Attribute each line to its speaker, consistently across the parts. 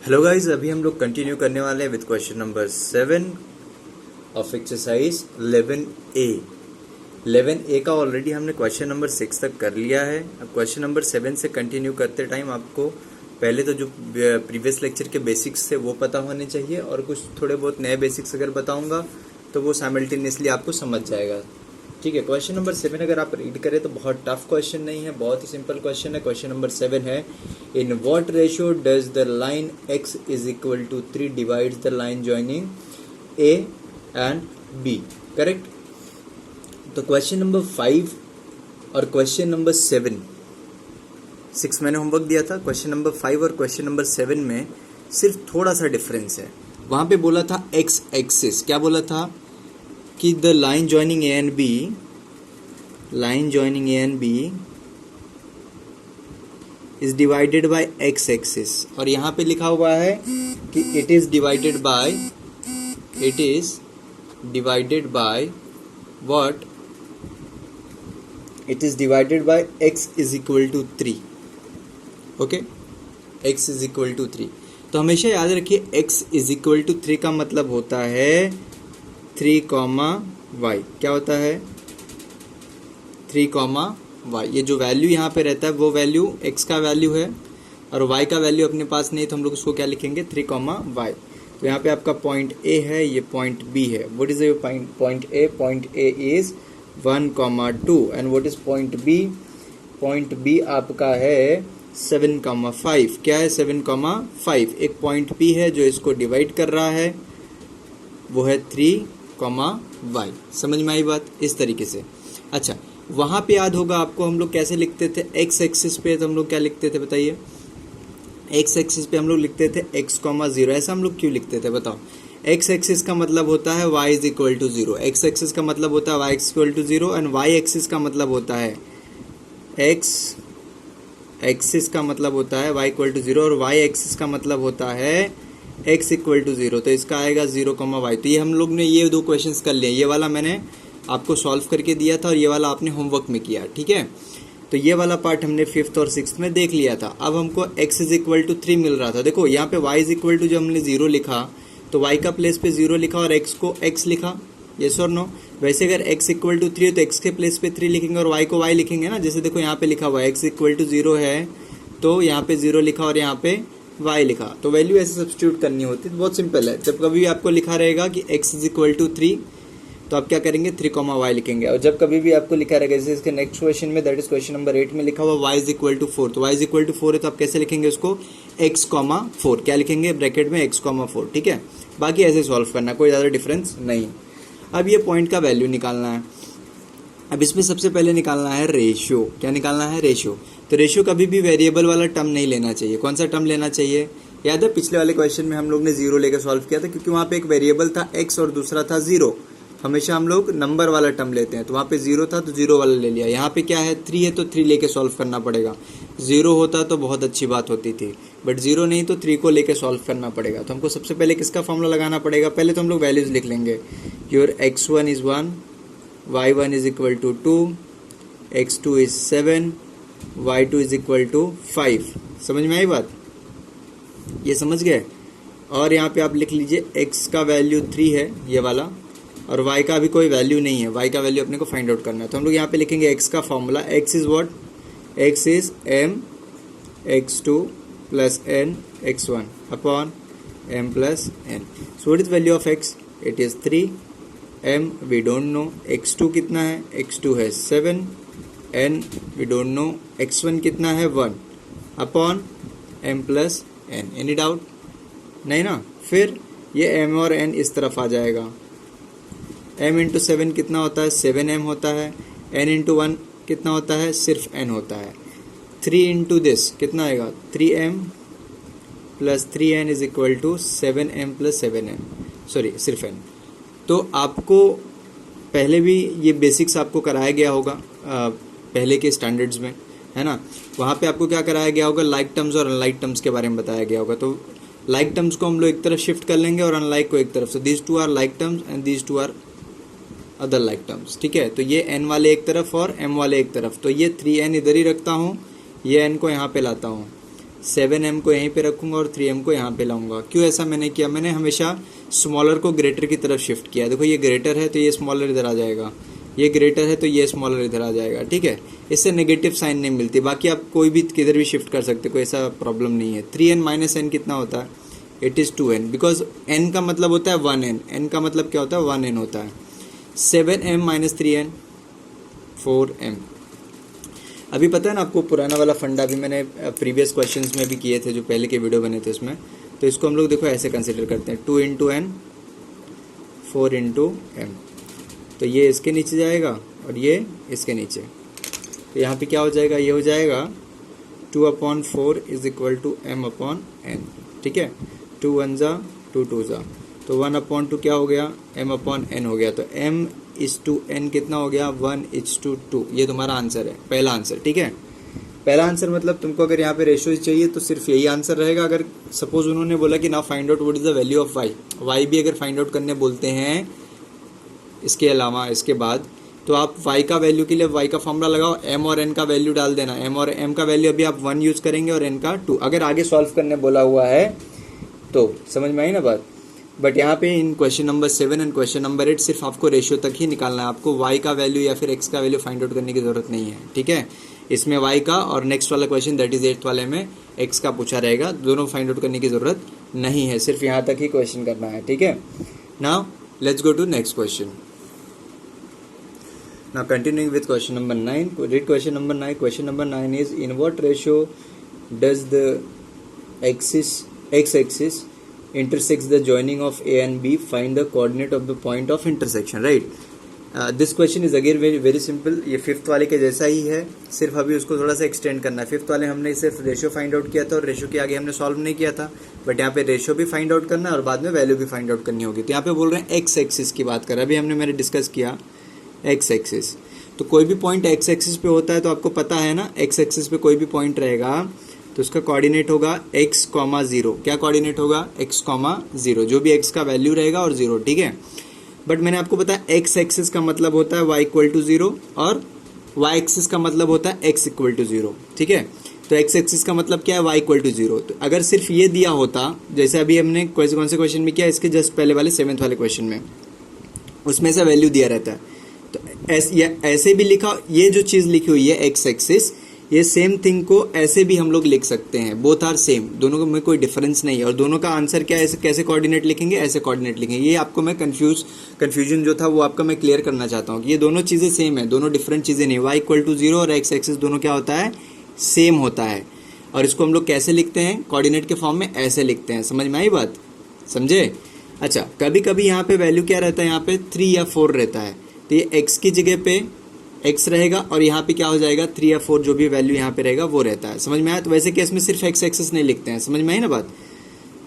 Speaker 1: Hello guys, अभी हम लोग कंटिन्यू करने वाले हैं with question number 7 of exercise 11A। 11A का ऑलरेडी हमने क्वेश्चन नंबर 6 तक कर लिया है। अब क्वेश्चन नंबर 7 से कंटिन्यू करते टाइम आपको पहले तो जो प्रीवियस लेक्चर के बेसिक्स थे वो पता होने चाहिए, और कुछ थोड़े बहुत नए बेसिक्स अगर बताऊंगा तो वो साइमल्टेनियसली आपको समझ जाएगा। ठीक है, क्वेश्चन नंबर 7 अगर आप रीड करें तो बहुत टफ क्वेश्चन नहीं है, बहुत ही सिंपल क्वेश्चन है। क्वेश्चन नंबर 7 है, in what ratio does the line x is equal to 3 divides the line joining a and b। Correct. तो क्वेश्चन नंबर 5 और क्वेश्चन नंबर 6 मैंने होमवर्क दिया था। क्वेश्चन नंबर 5 और क्वेश्चन नंबर 7 में सिर्फ थोड़ा सा डिफरेंस है। वहां पे बोला था x एक्सिस, क्या बोला था कि the line joining A and B is divided by x axis, और यहाँ पे लिखा हुआ है कि it is divided by what, it is divided by x is equal to 3। Okay, x is equal to 3। तो हमेशा याद रखिए x इज इक्वल टू 3 का मतलब होता है 3, y। क्या होता है? 3, y। ये जो वैल्यू यहाँ पे रहता है वो वैल्यू x का वैल्यू है, और y का वैल्यू अपने पास नहीं, तो हम लोग उसको क्या लिखेंगे? 3, y। तो यहाँ पे आपका पॉइंट A है, ये पॉइंट B है। What is point A? Point A is 1, 2, and what is point B? Point B आपका है 7, 5। क्या है? 7, 5। एक पॉइंट P है जो इसको डिवाइड कर रहा है, वो है 3, y। समझ में आई बात? इस तरीके से। अच्छा, वहां पे याद होगा आपको हम लोग कैसे लिखते थे? x एक्सिस पे तो हम लोग क्या लिखते थे बताइए? x एक्सिस पे हम लोग लिखते थे x, 0। ऐसा हम लोग क्यों लिखते थे बताओ? x एक्सिस का मतलब होता है y is equal to 0, x axis का मतलब होता है y is equal to 0, and y axis का मतलब होता है x एक्सिस का मतलब होता है y इक्वल टू 0, और y एक्सिस का मतलब होता है x इक्वल टू 0। तो इसका आएगा 0, y। तो ये हम लोग ने ये दो क्वेश्चंस कर लिए। ये वाला मैंने आपको सॉल्व करके दिया था, और ये वाला आपने होमवर्क में किया। ठीक है, तो ये वाला पार्ट हमने 5th और 6th में देख लिया था। अब हमको x इज इक्वल टू 3 मिल रहा था। देखो यहाँ पे y इज इक्वल टू, जब हमने 0 लिखा तो y का प्लेस पे 0 लिखा और x को x लिखा। यस और नो? वैसे अगर x इक्वल टू 3 है तो x के प्लेस पे 3 लिखेंगे और y को y लिखेंगे ना। जैसे देखो यहाँ पे लिखा हुआ है x इक्वल टू 0 है, तो यहाँ पे 0 लिखा और यहाँ पे y लिखा, तो वैल्यू ऐसे सब्स्टिट्यूट करनी होती है। बहुत सिंपल है। जब कभी भी आपको लिखा रहेगा कि x इज इक्वल टू 3, तो आप क्या करेंगे? 3, y लिखेंगे। और जब कभी भी आपको लिखा रहेगा, जैसे इसके नेक्स्ट क्वेश्चन में, दैट इज क्वेश्चन नंबर 8 में लिखा हुआ y इज इक्वल टू 4, तो y इज इक्वल टू 4 है, तो आप कैसे लिखेंगे उसको? x, 4। क्या लिखेंगे? ब्रैकेट में x, 4। ठीक है, बाकी ऐसे सॉल्व करना, कोई ज़्यादा डिफरेंस नहीं। अब ये पॉइंट का वैल्यू निकालना है। अब इसमें सबसे पहले निकालना है रेशियो। क्या निकालना है? रेशियो। तो रेशियो कभी भी वेरिएबल वाला टर्म नहीं लेना चाहिए। कौन सा टर्म लेना चाहिए? याद है पिछले वाले क्वेश्चन में हम लोग ने 0 लेकर सॉल्व किया था, क्योंकि वहाँ पे एक वेरिएबल था x और दूसरा था 0। हमेशा हम लोग नंबर वाला टर्म लेते हैं, तो वहाँ पे 0 था तो 0 वाला ले लिया। यहाँ पे क्या है? 3 है तो 3 लेके सॉल्व करना पड़ेगा। 0 होता तो बहुत अच्छी बात होती थी, बट 0 नहीं तो 3 को लेके सॉल्व करना पड़ेगा। तो हमको सबसे पहले किसका फॉर्मूला लगाना पड़ेगा? पहले तो हम लोग वैल्यूज लिख लेंगे। Your x1 is 1, y1 is equal to 2, x2 is 7, y2 is equal to 5। समझ में आई बात? ये समझ गए? और यहाँ पे आप लिख लीजिए x का वैल्यू 3 है, ये वाला, और y का भी कोई वैल्यू नहीं है। y का वैल्यू अपने को फाइंड आउट करना है। तो हम लोग यहाँ पे लिखेंगे x का formula. x is what? x is m x2 plus n x1 upon m plus n। So what is value of x? It is 3, m we don't know, x2 कितना है? x2 है 7, n we don't no, x1 कितना है? 1 upon m plus n। Any doubt? नहीं ना? फिर ये m और n इस तरफ आ जाएगा। m इंटू 7 कितना होता है? 7m होता है। n इंटू 1 कितना होता है? सिर्फ n होता है। 3 इंटू दिस कितना आएगा? 3m plus 3n is equal to 7m plus 7n, sorry सिर्फ n। तो आपको पहले भी ये बेसिक्स आपको कराया गया होगा पहले के स्टैंडर्ड्स में, है ना? वहाँ पे आपको क्या कराया गया होगा? लाइक टर्म्स और अनलाइक टर्म्स के बारे में बताया गया होगा। तो लाइक टर्म्स को हम लोग एक तरफ शिफ्ट कर लेंगे और अनलाइक को एक तरफ। So these two are like terms and these two are other like terms. ठीक है, तो ये n वाले एक तरफ और m वाले एक तरफ। तो ये 3n इधर ही रखता हूँ, ये n को यहाँ पे लाता हूँ। 7m को यहीं पे रखूंगा और 3m को यहाँ पे लाऊंगा। क्यों ऐसा मैंने किया? मैंने हमेशा स्मॉलर को ग्रेटर की तरफ शिफ्ट किया। देखो ये ग्रेटर है तो ये स्मॉलर इधर आ जाएगा, ये ग्रेटर है तो ये स्मॉलर इधर आ जाएगा, ठीक है। इससे नेगेटिव साइन नहीं मिलती। बाकी आप कोई भी किधर भी शिफ्ट कर सकते, कोई ऐसा प्रॉब्लम नहीं है। 3n माइनस n कितना होता है? It is 2n, because n का मतलब होता है 1n, n का मतलब क्या होता है? 1n होता है। 7m minus 3n 4m। अभी पता है ना आपको, पुराना वाला फंडा भी मैंने प्रीवियस क्वेश्चंस में भी किए थे, जो पहले के वीडियो बने थे उसमें। तो इसको हम लोग देखो ऐसे कंसिडर करते हैं, 2 इंटू n 4 इंटू m। तो ये इसके नीचे जाएगा और ये इसके नीचे। तो यहाँ पे क्या हो जाएगा? ये हो जाएगा 2/4 इज इक्वल टू m/n, ठीक है। 2 1 जा 2 2 जा, तो 1/2 क्या हो गया? m/n हो गया। तो m/n कितना हो गया? 1:2। ये तुम्हारा आंसर है, पहला आंसर, ठीक है। पहला आंसर मतलब तुमको अगर यहाँ पे रेशियो चाहिए तो सिर्फ यही आंसर रहेगा। अगर सपोज उन्होंने बोला कि now find out what is the value of y भी अगर फाइंड आउट करने बोलते हैं इसके अलावा, इसके बाद, तो आप y का वैल्यू के लिए y का फॉर्मूला लगाओ, m और n का वैल्यू डाल देना। m और m का वैल्यू अभी आप 1 यूज करेंगे और n का 2। अगर आगे सॉल्व करने बोला हुआ है तो समझ में आई ना बात। बट यहाँ पे इन question number 7 and question number 8 सिर्फ आपको रेशियो तक ही निकालना है। आपको y का वैल्यू या फिर x का वैल्यू फाइंड आउट करने की जरूरत नहीं है, ठीक है। इसमें y का और नेक्स्ट वाला क्वेश्चन दैट इज 8th वाले में x का पूछा रहेगा। दोनों फाइंड आउट करने की जरूरत नहीं है, सिर्फ यहाँ तक ही क्वेश्चन करना है, ठीक है। Now let's go to next question. Now continuing with question number 9, read question number 9. Question number 9 is, in what ratio does the x-axis intersects the joining of A and B? Find the coordinate of the point of intersection, right? This question is again very simple. ये fifth वाले के जैसा ही है, सिर्फ अभी उसको थोड़ा सा एक्सटेंड करना है। फिफ्थ वाले हमने सिर्फ रेशियो फाइंड आउट किया था और रेशियो के आगे हमने सॉल्व नहीं किया था, बट यहाँ पे रेशियो भी फाइंड आउट करना है और बाद में वैल्यू भी फाइंड आउट करनी होगी। तो यहाँ पे बोल रहे हैं एक्स एक्सिस की बात कर, अभी हमने डिस्कस किया एक्स एक्सिस। तो कोई भी पॉइंट एक्स एक्सिस पे होता है तो आपको पता है ना, एक्स एक्सिस पे कोई भी पॉइंट रहेगा तो उसका कोऑर्डिनेट होगा x, 0। क्या कोऑर्डिनेट होगा? x, 0, जो भी x का वैल्यू रहेगा और 0, ठीक है। बट मैंने आपको बताया एक्स एक्सिस का मतलब होता है y = 0 और y एक्सिस का मतलब होता है x = 0, ठीक है। तो x एक्सिस का मतलब क्या है? y = 0। तो अगर सिर्फ ये दिया होता, जैसे अभी हमने कौन से क्वेश्चन में किया, इसके जस्ट पहले वाले 7th वाले क्वेश्चन में, उसमें से वैल्यू दिया रहता है। तो ऐसे भी लिखा, ये जो चीज़ लिखी हुई है एक्स एक्सिस, ये सेम थिंग को ऐसे भी हम लोग लिख सकते हैं। बोथ आर सेम, दोनों में कोई डिफरेंस नहीं है। और दोनों का आंसर क्या है? कैसे कोऑर्डिनेट लिखेंगे? ऐसे कोऑर्डिनेट लिखेंगे। ये आपको मैं कन्फ्यूजन जो था वो आपका मैं क्लियर करना चाहता हूँ कि ये दोनों चीज़ें सेम है, दोनों डिफरेंट चीज़ें नहीं। y = 0 और एक्स एक्सिस दोनों क्या होता है? सेम होता है। और इसको हम लोग कैसे लिखते हैं? कोऑर्डिनेट के फॉर्म में ऐसे लिखते हैं। समझ में आई बात? समझे? अच्छा, कभी कभी यहाँ पे वैल्यू क्या रहता है? यहाँ पे 3 या 4 रहता है, तो ये x की जगह पे x रहेगा और यहाँ पे क्या हो जाएगा? 3 या 4 जो भी वैल्यू यहाँ पे रहेगा वो रहता है। समझ में आया? तो वैसे केस में सिर्फ x एक्सिस नहीं लिखते हैं। समझ में आई ना बात?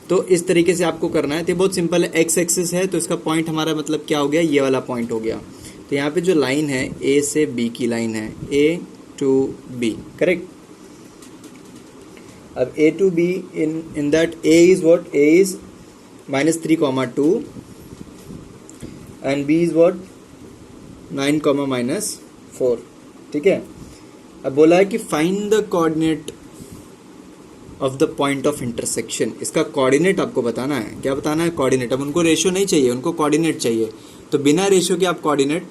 Speaker 1: तो इस तरीके से आपको करना है। तो बहुत सिंपल है, x एक्सिस है तो इसका पॉइंट हमारा मतलब क्या हो गया? ये वाला पॉइंट हो गया। तो यहाँ पे जो लाइन है a से b की लाइन है, a to b, करेक्ट। अब a to b, in that a is what? a is -3, 2 and b is what? 9, -4, ठीक है। अब बोला है कि find the coordinate of the point of intersection. इसका कोऑर्डिनेट आपको बताना है। क्या बताना है? कोऑर्डिनेट। अब उनको रेशियो नहीं चाहिए, उनको कोऑर्डिनेट चाहिए। तो बिना रेशियो के आप कोऑर्डिनेट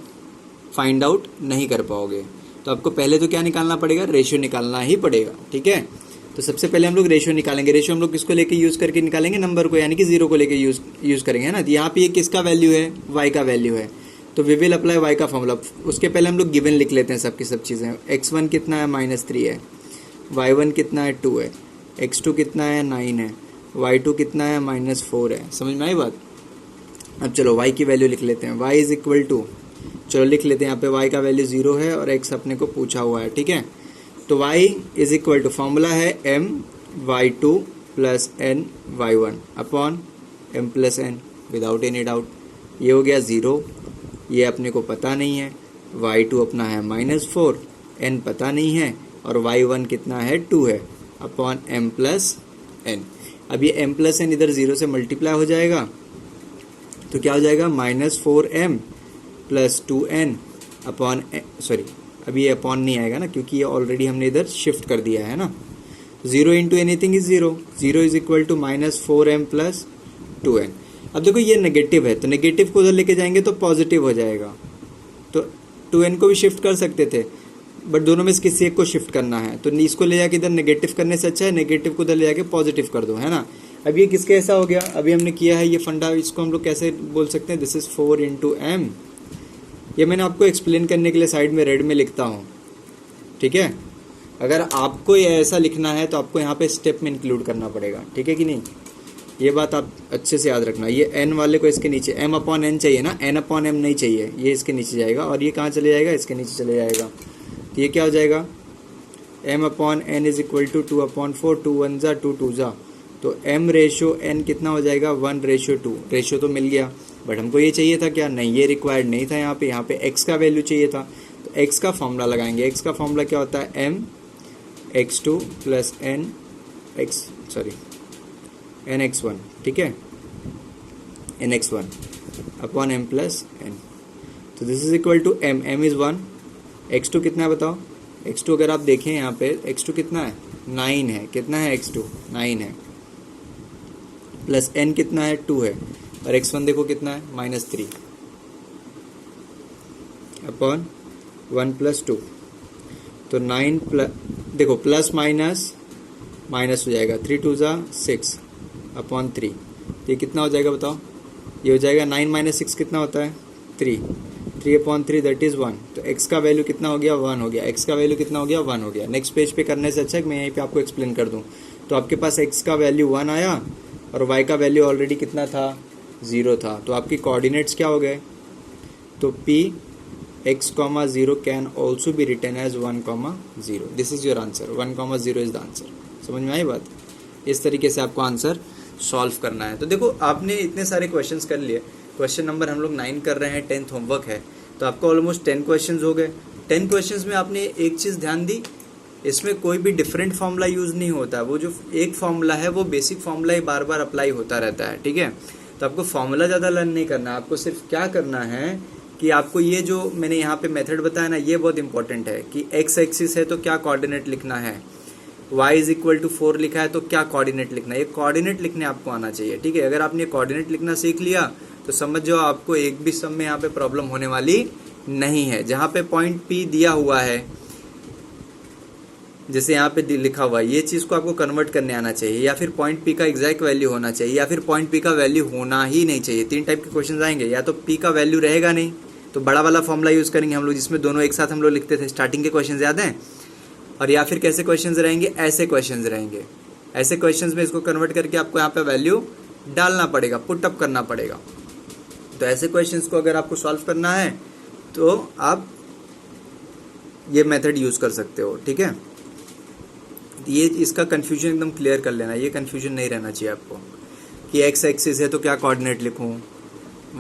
Speaker 1: फाइंड आउट नहीं कर पाओगे। तो आपको पहले तो क्या निकालना पड़ेगा? रेशियो निकालना ही पड़ेगा, ठीक है। तो सबसे पहले हम लोग रेशियो निकालेंगे। रेशियो हम लोग किसको लेके यूज करके निकालेंगे? नंबर को, यानी कि 0 को लेके यूज करेंगे, है ना। तो यहाँ पे ये किसका वैल्यू है? y का वैल्यू है। तो वी विल अप्लाई y का फॉर्मूला। उसके पहले हम लोग गिवन लिख लेते हैं सबकी सब चीज़ें। x1 कितना है? -3 है। y1 कितना है? 2 है। x2 कितना है? 9 है। y2 कितना है? -4 है। समझ में आई बात? अब चलो y की वैल्यू लिख लेते हैं। y = चलो लिख लेते हैं, यहाँ पे y का वैल्यू 0 है और x अपने को पूछा हुआ है, ठीक है। तो y = फॉर्मूला है my2 + n y1 upon m + n, without any doubt. ये हो गया 0, ये अपने को पता नहीं है। y2 अपना है -4, n पता नहीं है, और y1 कितना है? 2 है, अपॉन m + n। अब ये m + n इधर 0 से मल्टीप्लाई हो जाएगा, तो क्या हो जाएगा? -4m + 2n अपॉन, सॉरी अभी ये अपॉन नहीं आएगा ना, क्योंकि ये ऑलरेडी हमने इधर शिफ्ट कर दिया है ना। 0 into anything is 0, 0 is equal to -4m plus 2n। अब देखो ये नेगेटिव है तो नेगेटिव को उधर लेके जाएंगे तो पॉजिटिव हो जाएगा, तो 2n को भी शिफ्ट कर सकते थे बट दोनों में से किसी एक को शिफ्ट करना है, तो इसको ले जाके इधर नेगेटिव करने से अच्छा है नेगेटिव को उधर ले जाके पॉजिटिव कर दो, है ना। अब ये किसके ऐसा हो गया, अभी हमने किया है ये फंडा, इसको हम लोग कैसे बोल सकते हैं, दिस इज 4 इंटू एम। ये मैंने आपको एक्सप्लेन करने के लिए साइड में रेड में लिखता हूँ, ठीक है। अगर आपको ये ऐसा लिखना है तो आपको यहाँ पे स्टेप में इंक्लूड करना पड़ेगा, ठीक है कि नहीं, ये बात आप अच्छे से याद रखना। ये n वाले को इसके नीचे m अपॉन n चाहिए ना, n अपॉन m नहीं चाहिए, ये इसके नीचे जाएगा और ये कहाँ चले जाएगा, इसके नीचे चले जाएगा। तो ये क्या हो जाएगा, m upon n is equal to 2/4, 2 1 जा 2 2 जा, तो m रेशो n कितना हो जाएगा 1:2। रेशो तो मिल गया बट हमको ये चाहिए था क्या, नहीं ये रिक्वायर्ड नहीं था, यहाँ पे x का वैल्यू चाहिए था, तो x का फॉर्मूला लगाएंगे। x का फॉर्मूला क्या होता है, m x2 प्लस nx1, ठीक है, nx1 upon m plus n, तो this is equal to m is 1, x2 कितना है बताओ, x2 अगर आप देखें यहाँ पे x2 कितना है 9 है, कितना है x2 9 है, प्लस n कितना है 2 है, और x1 देखो कितना है -3 अपॉन 1 प्लस 2, तो 9 प्लस देखो प्लस माइनस माइनस हो जाएगा, 3 2 जा 6 अपॉन 3, ये कितना हो जाएगा बताओ, ये हो जाएगा 9 माइनस 6 कितना होता है 3 अपॉन 3 दैट इज 1, तो x का वैल्यू कितना हो गया 1 हो गया, x का वैल्यू कितना हो गया 1 हो गया। नेक्स्ट पेज पे करने से अच्छा है कि मैं यहीं पे आपको एक्सप्लेन कर दूं, तो आपके पास x का वैल्यू 1 आया और y का वैल्यू ऑलरेडी कितना था 0 था, तो आपकी कोऑर्डिनेट्स क्या हो गए, तो p x, 0 can also be written as 1, 0। This is your answer, 1, 0 is the answer. समझ में आई बात, इस तरीके से आपको आंसर सॉल्व करना है। तो देखो आपने इतने सारे क्वेश्चंस कर लिए, क्वेश्चन नंबर हम लोग 9 कर रहे हैं, 10th होमवर्क है, तो आपको ऑलमोस्ट 10 क्वेश्चंस हो गए। 10 क्वेश्चंस में आपने एक चीज़ ध्यान दी, इसमें कोई भी डिफरेंट फार्मूला यूज़ नहीं होता, वो जो एक फार्मूला है वो बेसिक फार्मूला ही बार बार अप्लाई होता रहता है, ठीक है। तो आपको फार्मूला ज़्यादा लर्न नहीं करना, आपको सिर्फ क्या करना है कि आपको ये जो मैंने यहाँ पे मेथड बताया ना, ये बहुत इंपॉर्टेंट है कि x एक्सिस है तो क्या कोऑर्डिनेट लिखना है, y इज इक्वल टू 4 लिखा है तो क्या कोऑर्डिनेट लिखना है, ये कोऑर्डिनेट लिखने आपको आना चाहिए, ठीक है। अगर आपने कोऑर्डिनेट लिखना सीख लिया तो समझ जाओ आपको एक भी सम में यहाँ पे प्रॉब्लम होने वाली नहीं है। जहाँ पे पॉइंट P दिया हुआ है, जैसे यहाँ पे लिखा हुआ है, ये चीज़ को आपको कन्वर्ट करने आना चाहिए, या फिर पॉइंट P का एग्जैक्ट वैल्यू होना चाहिए, या फिर पॉइंट P का वैल्यू होना ही नहीं चाहिए। 3 टाइप के क्वेश्चन आएंगे, या तो P का वैल्यू रहेगा नहीं तो बड़ा वाला फॉर्मूला यूज़ करेंगे हम लोग, जिसमें दोनों एक साथ हम लोग लिखते थे, स्टार्टिंग के क्वेश्चन याद हैं, और या फिर कैसे क्वेश्चंस रहेंगे, ऐसे क्वेश्चंस रहेंगे। ऐसे क्वेश्चंस में इसको कन्वर्ट करके आपको यहाँ पे वैल्यू डालना पड़ेगा, पुट अप करना पड़ेगा। तो ऐसे क्वेश्चंस को अगर आपको सॉल्व करना है तो आप ये मेथड यूज़ कर सकते हो, ठीक है। ये इसका कन्फ्यूजन एकदम क्लियर कर लेना, ये कन्फ्यूजन नहीं रहना चाहिए आपको कि x एक्सिस है तो क्या कोऑर्डिनेट लिखूँ,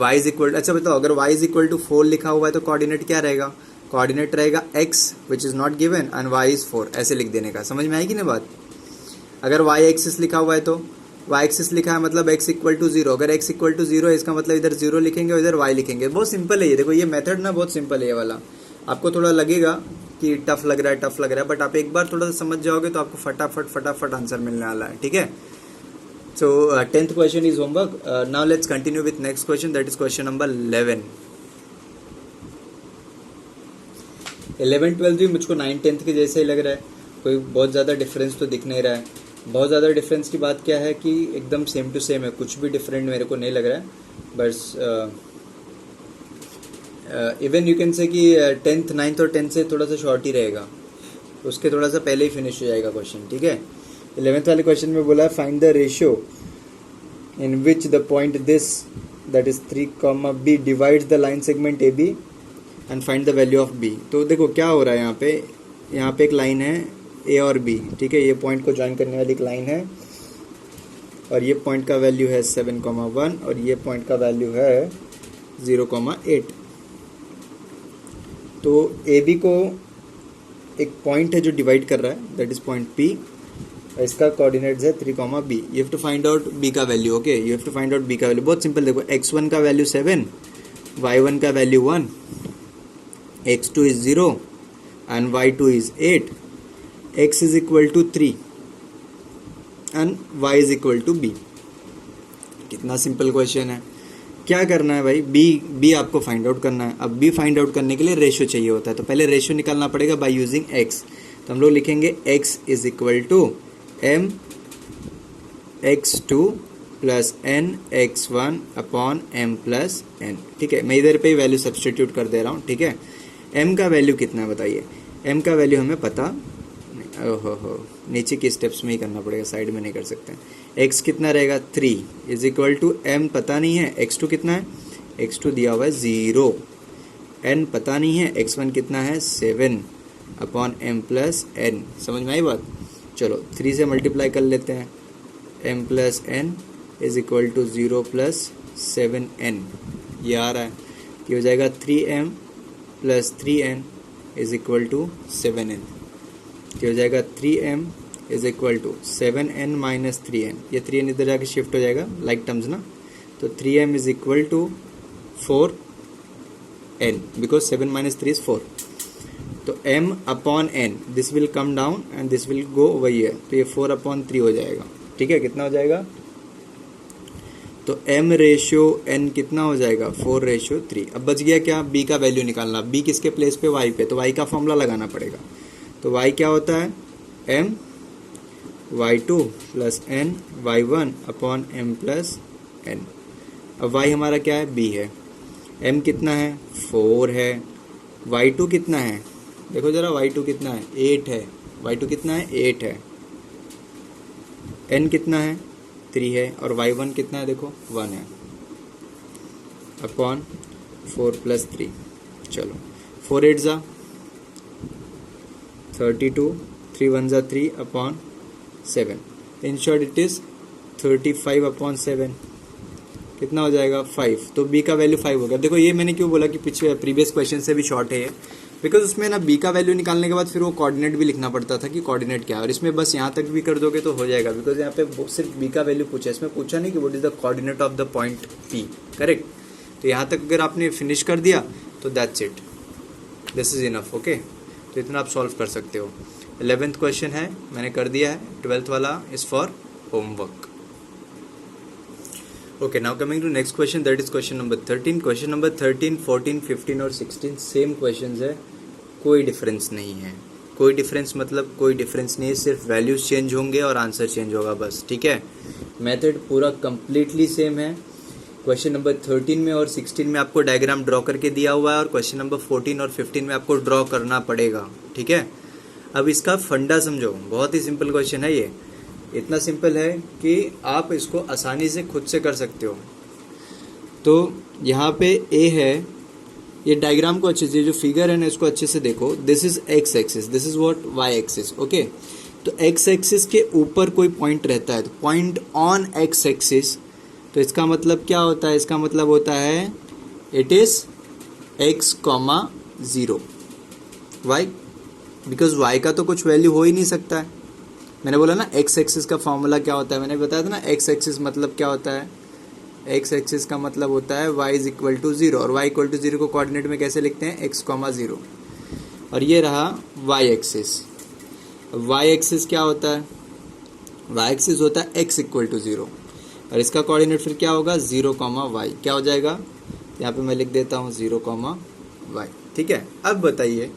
Speaker 1: y इज इक्वल, अच्छा बताओ अगर y इज इक्वल टू 4 लिखा हुआ है तो कोऑर्डिनेट क्या रहेगा, कोऑर्डिनेट रहेगा x which is not given and y is 4, ऐसे लिख देने का। समझ में आएगी ना बात। अगर y एक्सिस लिखा हुआ है तो y एक्सिस लिखा है मतलब x इक्वल टू 0, अगर x इक्वल टू 0 है इसका मतलब इधर 0 लिखेंगे और इधर y लिखेंगे। बहुत सिंपल है ये, देखो ये मेथड ना बहुत सिंपल है ये वाला। आपको थोड़ा लगेगा कि टफ लग रहा है, बट आप एक बार थोड़ा सा समझ जाओगे तो आपको फटाफट आंसर मिलने वाला है, ठीक है। So 10th question is homework. Now let's continue with next question, that is question number 11. 11 12 भी मुझको 9 10th के जैसे ही लग रहा है, कोई बहुत ज़्यादा डिफरेंस तो दिख नहीं रहा है। बहुत ज़्यादा डिफरेंस की बात क्या है कि एकदम सेम टू सेम है, कुछ भी डिफरेंट मेरे को नहीं लग रहा है। बस इवन यू कैन से कि 10th 9th और 10th से थोड़ा सा शॉर्ट ही रहेगा, उसके थोड़ा सा पहले ही फिनिश हो जाएगा क्वेश्चन, ठीक है। 11th वाले क्वेश्चन में बोला find the ratio in which the point this that is 3, B divides the line segment AB and find the value of B। तो देखो क्या हो रहा है यहाँ पे एक लाइन है A और B, ठीक है। ये पॉइंट को ज्वाइन करने वाली एक लाइन है और ये पॉइंट का वैल्यू है 7,1 और ये पॉइंट का वैल्यू है 0,8। तो AB को एक पॉइंट है जो डिवाइड कर रहा है, दैट इज पॉइंट P, इसका कोऑर्डिनेट्स है 3, B। You have to find out B का value, okay. You have to find out B का वैल्यू, बहुत सिंपल। देखो x1 का वैल्यू 7, y1 का value 1, x2 is 0 and y2 is 8, x is equal to 3 and y is equal to B. कितना simple question है। क्या करना है भाई, बी आपको फाइंड आउट करना है। अब बी फाइंड आउट करने के लिए रेशियो चाहिए होता है, तो पहले रेशियो निकालना पड़ेगा बाय यूजिंग x। तो हम लोग लिखेंगे x is equal to m x2 plus n x1 upon m plus n। ठीक है, मैं इधर पे ही वैल्यू सब्सटीट्यूट कर दे रहा हूँ। ठीक है, m का वैल्यू कितना है बताइए। m का वैल्यू हमें पता, ओहो नीचे के स्टेप्स में ही करना पड़ेगा, साइड में नहीं कर सकते। x कितना रहेगा 3 इज इक्वल टू m पता नहीं है, x2 कितना है, x2 दिया हुआ है 0, n पता नहीं है, x1 कितना है 7 अपॉन m प्लस n। समझ में आई बात। चलो 3 से मल्टीप्लाई कर लेते हैं, m plus n is equal to 0 plus 7n, ये आ रहा है। ये हो जाएगा 3m plus 3n is equal to 7n। ये हो जाएगा 3m is equal to 7n minus 3n, ये 3n इधर जाके शिफ्ट हो जाएगा लाइक टर्म्स ना, तो 3m is equal to 4n because 7 minus 3 is 4। तो m upon n this will come down and this will go over here, तो ये 4 अपॉन 3 हो जाएगा। ठीक है, कितना हो जाएगा, तो m रेशियो n कितना हो जाएगा 4 रेशियो 3। अब बच गया क्या, b का वैल्यू निकालना। b किसके प्लेस पे, y पे, तो y का फॉर्मूला लगाना पड़ेगा। तो y क्या होता है m y2 plus n y1 upon m plus n। अब y हमारा क्या है, b है, m कितना है 4 है, y2 कितना है, देखो जरा y2 कितना है 8 है, y2 कितना है 8 है, n कितना है 3 है, और y1 कितना है देखो 1 है, अपॉन 4 प्लस 3। चलो 4 8 जा 32, 3 1 जा 3 upon 7, in short it is 35 upon 7, कितना हो जाएगा 5। तो b का वैल्यू 5 हो गया। देखो ये मैंने क्यों बोला कि पिछले प्रीवियस क्वेश्चन से भी शॉर्ट है ये, बिकॉज उसमें ना b का वैल्यू निकालने के बाद फिर वो कोऑर्डिनेट भी लिखना पड़ता था कि कोऑर्डिनेट क्या है, और इसमें बस यहाँ तक भी कर दोगे तो हो जाएगा, बिकॉज यहाँ पे सिर्फ b का वैल्यू पूछा है, इसमें पूछा नहीं कि what is the coordinate of the point p, correct. तो यहाँ तक अगर आपने फिनिश कर दिया तो that's it, this is enough. Okay, तो इतना आप सॉल्व कर सकते हो। 11th क्वेश्चन है मैंने कर दिया है, 12th वाला is for homework. Okay, now coming to next question, that is question number 13। Question number 13, 14, 15 और 16 सेम क्वेश्चंस है, कोई डिफरेंस नहीं है। कोई डिफरेंस मतलब कोई डिफरेंस नहीं है, सिर्फ वैल्यूज चेंज होंगे और आंसर चेंज होगा बस। ठीक है, मेथड पूरा कंप्लीटली सेम है। क्वेश्चन नंबर 13 में और 16 में आपको डायग्राम ड्रॉ करके दिया हुआ है, और क्वेश्चन नंबर 14 और 15 में आपको ड्रॉ करना पड़ेगा। ठीक है, अब इसका फंडा समझो, बहुत ही सिंपल क्वेश्चन है ये, इतना सिंपल है कि आप इसको आसानी से खुद से कर सकते हो। तो यहाँ पे a है, ये डायग्राम को अच्छे से, जो फिगर है ना इसको अच्छे से देखो, this is x axis, this is what y axis. Okay, तो x एक्सिस के ऊपर कोई पॉइंट रहता है, तो पॉइंट ऑन x एक्सिस, तो इसका मतलब क्या होता है, इसका मतलब होता है it is x, 0। y, because y का तो कुछ वैल्यू हो ही नहीं सकता है। मैंने बोला ना x एक्सिस का फॉर्मूला क्या होता है, मैंने बताया था ना x एक्सिस मतलब क्या होता है, x एक्सिस का मतलब होता है y इज इक्वल टू 0, और y इक्वल टू 0 को कोऑर्डिनेट में कैसे लिखते हैं, x, 0। और ये रहा y एक्सिस। y एक्सिस क्या होता है, y एक्सिस होता है x इक्वल टू 0, और इसका कोऑर्डिनेट फिर क्या होगा 0, y, क्या हो जाएगा, यहाँ पे मैं लिख देता हूँ 0, y। ठीक है, अब बताइए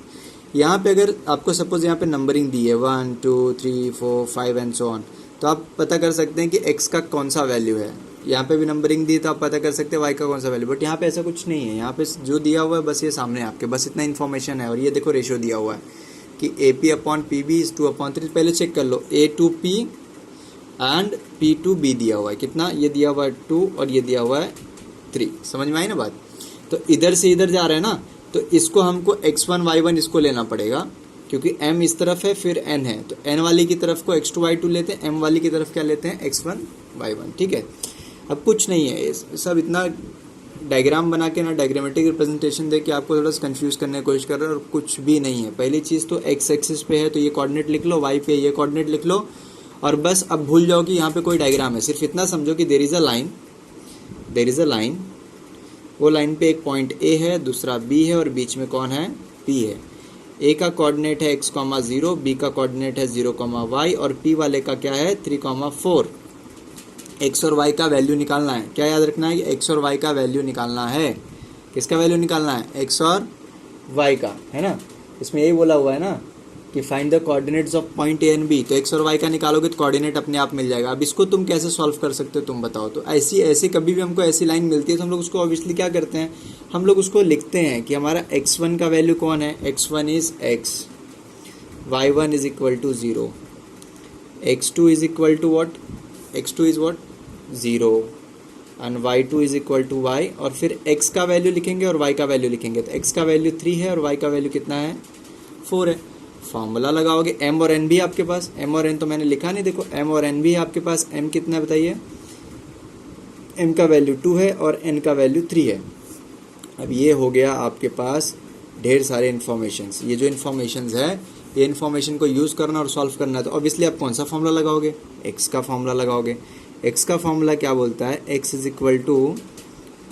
Speaker 1: यहाँ पे अगर आपको सपोज यहाँ पे नंबरिंग दी है 1 2 3 4 5 एंड सो ऑन, तो आप पता कर सकते हैं कि x का कौन सा वैल्यू है। यहाँ पे भी नंबरिंग दी तो आप पता कर सकते हैं y का कौन सा वैल्यू, बट यहाँ पे ऐसा कुछ नहीं है। यहाँ पे जो दिया हुआ है बस ये सामने आपके, बस इतना इन्फॉर्मेशन है। और ये देखो रेशियो दिया हुआ है कि AP अपॉन PB इज 2/3। पहले चेक कर लो, A to P and P to B दिया हुआ है, कितना, ये दिया हुआ है 2 और ये दिया हुआ है 3। समझ में आई ना बात। तो इधर से इधर जा रहा है ना, तो इसको हमको x1 y1 इसको लेना पड़ेगा, क्योंकि m इस तरफ है फिर n है, तो n वाली की तरफ को x2 y2 लेते हैं, m वाली की तरफ क्या लेते हैं x1 y1। ठीक है, अब कुछ नहीं है, ये सब इतना डायग्राम बना के ना डायग्रामेटिक रिप्रेजेंटेशन दे के आपको थोड़ा सा कंफ्यूज करने की कोशिश कर रहे हैं, और कुछ भी नहीं है। पहली चीज़ तो x एक्सिस पे है तो ये कोऑर्डिनेट लिख लो, y पे ये कोऑर्डिनेट लिख लो, और बस अब भूल जाओ कि यहाँ पे कोई डायग्राम है। सिर्फ इतना समझो कि देयर इज़ अ लाइन, वो लाइन पे एक पॉइंट A है, दूसरा B है, और बीच में कौन है, P है। ए का कोऑर्डिनेट है x, 0, बी का कोऑर्डिनेट है 0, y और p वाले का क्या है 3, 4। x और y का वैल्यू निकालना है। क्या याद रखना है कि x और y का वैल्यू निकालना है। किसका वैल्यू निकालना है? x और y का, है ना। इसमें यही बोला हुआ है ना कि find the coordinates of point A and B. तो x और y का निकालोगे तो कोऑर्डिनेट अपने आप मिल जाएगा। अब इसको तुम कैसे सॉल्व कर सकते हो तुम बताओ। तो ऐसी कभी भी हमको ऐसी लाइन मिलती है तो हम लोग उसको ऑब्वियसली क्या करते हैं, हम लोग उसको लिखते हैं कि हमारा x1 का वैल्यू कौन है, x1 is x, y1 is equal to 0, x2 is equal to what, x2 is what 0 and y2 is equal to y। और फिर x का वैल्यू लिखेंगे और y का वैल्यू लिखेंगे। तो x का वैल्यू 3 है और y का वैल्यू कितना है 4 है। फॉर्मूला लगाओगे, m और n भी आपके पास, m और n तो मैंने लिखा नहीं, देखो m और n भी है आपके पास। m कितना है बताइए, m का वैल्यू 2 है और n का वैल्यू 3 है। अब ये हो गया आपके पास ढेर सारे इन्फॉर्मेशंस। ये जो इन्फॉर्मेशंस है ये इन्फॉर्मेशन को यूज़ करना और सॉल्व करना है। तो ऑब्वियसली आप कौन सा फॉर्मूला लगाओगे, x का फॉर्मूला लगाओगे। x का फॉर्मूला क्या बोलता है, x is equal to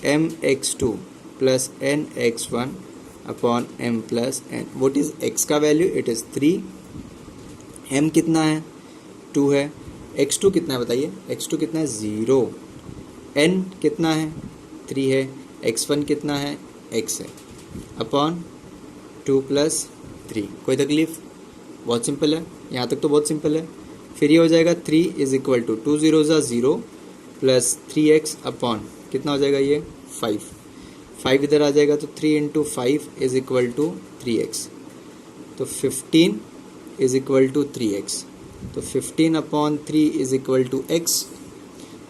Speaker 1: mx2 plus nx1 upon m plus n। What is x का वैल्यू, इट इज़ 3, m कितना है 2 है, x2 कितना है बताइए, x2 कितना है 0, n कितना है 3 है, x1 कितना है x है, अपॉन 2 प्लस 3। कोई तकलीफ, बहुत सिंपल है, यहाँ तक तो बहुत सिंपल है। फिर ये हो जाएगा 3 इज इक्वल टू 2 0 ज़ा 0 प्लस 3x अपॉन कितना हो जाएगा ये 5 इधर आ जाएगा तो 3 into 5 is equal to 3x। तो 15 इज इक्वल टू 3x। तो 15 upon 3 is equal to x।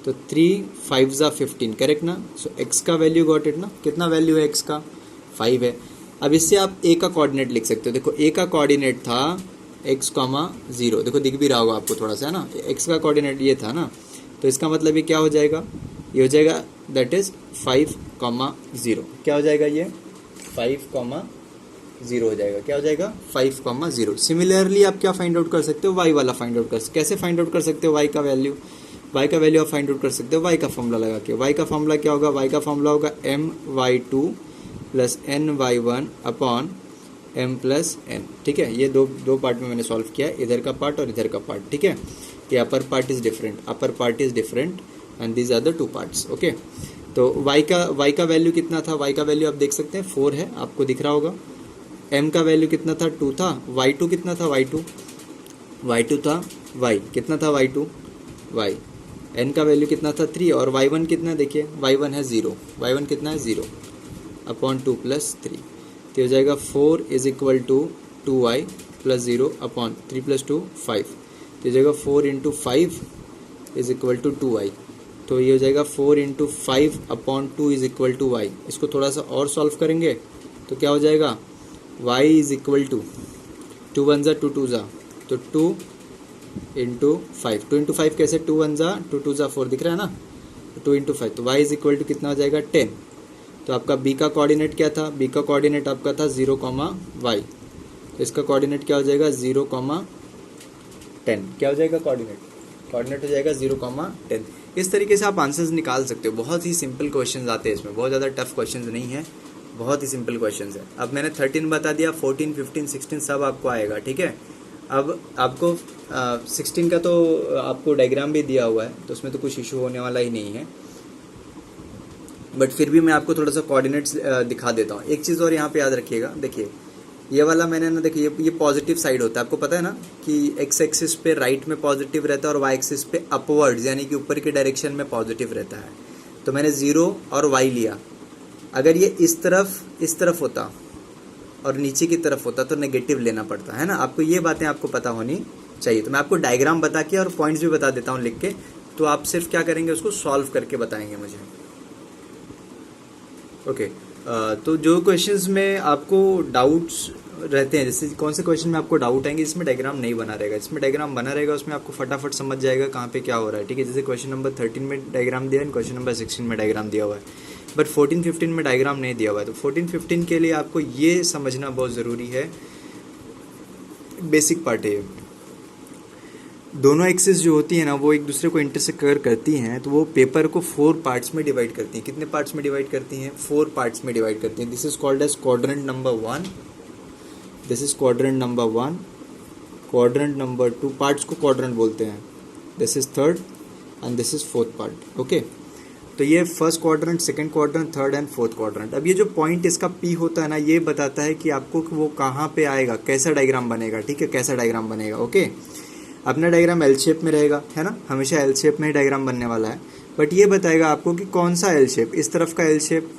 Speaker 1: तो 3 5 ज़ा 15, करेक्ट ना। सो x का वैल्यू गॉट इट ना, कितना वैल्यू है x का 5 है। अब इससे आप a का कोऑर्डिनेट लिख सकते हो। देखो a का कोऑर्डिनेट था x, 0, देखो दिख भी रहा होगा आपको थोड़ा सा, है ना। x का कोऑर्डिनेट ये था ना, तो इसका मतलब ये क्या हो जाएगा, ये हो जाएगा दैट इज 5, 0। क्या हो जाएगा ये 5, 0 हो जाएगा। क्या हो जाएगा 5, 0। सिमिलरली आप क्या फाइंड आउट कर सकते हो, y वाला फाइंड आउट कर, कैसे फाइंड आउट कर सकते हो y का वैल्यू आप फाइंड आउट कर सकते हो y का फॉर्मूला लगा के। y का फॉर्मूला क्या होगा, y का फॉर्मूला होगा my2 plus ny1 upon m plus n। ठीक है, ये दो पार्ट में मैंने सॉल्व किया, इधर का पार्ट और इधर का पार्ट। ठीक है, ये upper part is different and these are the 2 parts. Okay, तो y का वैल्यू कितना था, y का वैल्यू आप देख सकते हैं 4 है, आपको दिख रहा होगा। m का वैल्यू कितना था 2 था, y2 कितना था y2 था y कितना था y n का वैल्यू कितना था 3 और y1 कितना, देखिए y1 है 0, y1 कितना है 0 अपॉन 2 प्लस 3। तो हो जाएगा 4 is equal to 2y plus 0 upon 3 plus 2 5। तो हो जाएगा 4 into 5 is equal to 2y। तो ये हो जाएगा 4 into 5 upon 2 is equal to y। इसको थोड़ा सा और सॉल्व करेंगे तो क्या हो जाएगा, y इज इक्वल टू 2 1 ज़ा 2 2 ज़ा, तो 2 इंटू 5, 2 इंटू 5 कैसे, 2 1 ज़ा 2 2 ज़ा 4 दिख रहा है ना, 2 इंटू 5। तो y इज इक्वल टू कितना हो जाएगा 10। तो आपका b का कोऑर्डिनेट क्या था, b का कोऑर्डिनेट आपका था 0, y। तो इसका कोऑर्डिनेट क्या हो जाएगा 0, 10। क्या हो जाएगा कोऑर्डिनेट हो जाएगा 0, 10। इस तरीके से आप आंसर्स निकाल सकते हो। बहुत ही सिंपल क्वेश्चंस आते हैं इसमें, बहुत ज़्यादा टफ क्वेश्चंस नहीं है, बहुत ही सिंपल क्वेश्चंस है। अब मैंने 13 बता दिया, 14, 15, 16 सब आपको आएगा। ठीक है, अब आपको 16 का तो आपको डायग्राम भी दिया हुआ है, तो उसमें तो कुछ इशू होने वाला ही नहीं है, बट फिर भी मैं आपको थोड़ा सा कोऑर्डिनेट्स दिखा देता हूँ। एक चीज़ और यहाँ पे याद रखिएगा, देखिए ये वाला मैंने ना, देखिए ये पॉजिटिव साइड होता है, आपको पता है ना कि एक्स एक्सिस पे राइट में पॉजिटिव रहता है और वाई एक्सिस पे अपवर्ड्स यानी कि ऊपर की डायरेक्शन में पॉजिटिव रहता है। तो मैंने 0 और वाई लिया। अगर ये इस तरफ होता और नीचे की तरफ होता तो नेगेटिव लेना पड़ता है ना। आपको ये बातें आपको पता होनी चाहिए। तो मैं आपको डायग्राम बता के और पॉइंट्स भी बता देता हूँ लिख के, तो आप सिर्फ क्या करेंगे, उसको सॉल्व करके बताएंगे मुझे। ओके, तो जो क्वेश्चंस में आपको डाउट्स रहते हैं, जैसे कौन से क्वेश्चन में आपको डाउट आएंगे जिसमें डायग्राम नहीं बना रहेगा, जिसमें डायग्राम बना रहेगा उसमें आपको फटाफट समझ जाएगा कहाँ पे क्या हो रहा है। ठीक है, जैसे क्वेश्चन नंबर 13 में डायग्राम दिया है, क्वेश्चन नंबर 16 में डायग्राम दिया हुआ है, बट 14, 15 में डायग्राम नहीं दिया हुआ है। तो 14, 15 के लिए आपको ये समझना बहुत ज़रूरी है, बेसिक पार्ट है। दोनों एक्सिस जो होती है ना वो एक दूसरे को इंटरसेक्ट करती हैं, तो वो पेपर को 4 पार्ट्स में डिवाइड करती हैं। कितने पार्ट्स में डिवाइड करती हैं, 4 पार्ट्स में डिवाइड करती हैं। This is called as quadrant number 1, this is quadrant number 1, quadrant number 2, parts को क्वाड्रेंट बोलते हैं, this is third and this is fourth part. Okay, तो ये first quadrant, second quadrant, third and fourth quadrant. अब ये जो point इसका P होता है ना, ये बताता है कि आपको वो कहाँ पे आएगा, कैसा डायग्राम बनेगा। ठीक है, कैसा डायग्राम बनेगा। ओके, अपना डायग्राम एल शेप में रहेगा, है ना, हमेशा एल शेप में ही डायग्राम बनने वाला है। बट ये बताएगा आपको कि कौन सा एल शेप, इस तरफ का एल शेप,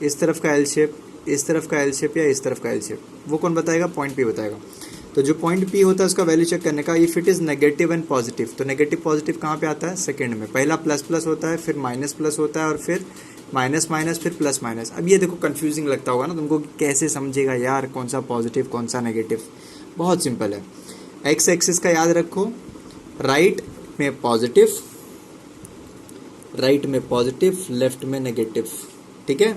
Speaker 1: इस तरफ का एल शेप, इस तरफ का एल शेप या इस तरफ का एल शेप, वो कौन बताएगा, पॉइंट पी बताएगा। तो जो पॉइंट पी होता है उसका वैल्यू चेक करने का, if it is negative and positive, तो नेगेटिव पॉजिटिव कहाँ पे आता है, सेकंड में। पहला प्लस प्लस होता है, फिर माइनस प्लस होता है, और फिर माइनस माइनस, फिर प्लस माइनस। अब ये देखो कंफ्यूजिंग लगता होगा ना तुमको, कैसे समझेगा यार कौन सा पॉजिटिव कौन सा नेगेटिव। बहुत सिंपल है, एक्स एक्सिस का याद रखो, राइट में पॉजिटिव, राइट में पॉजिटिव, लेफ्ट में नेगेटिव। ठीक है,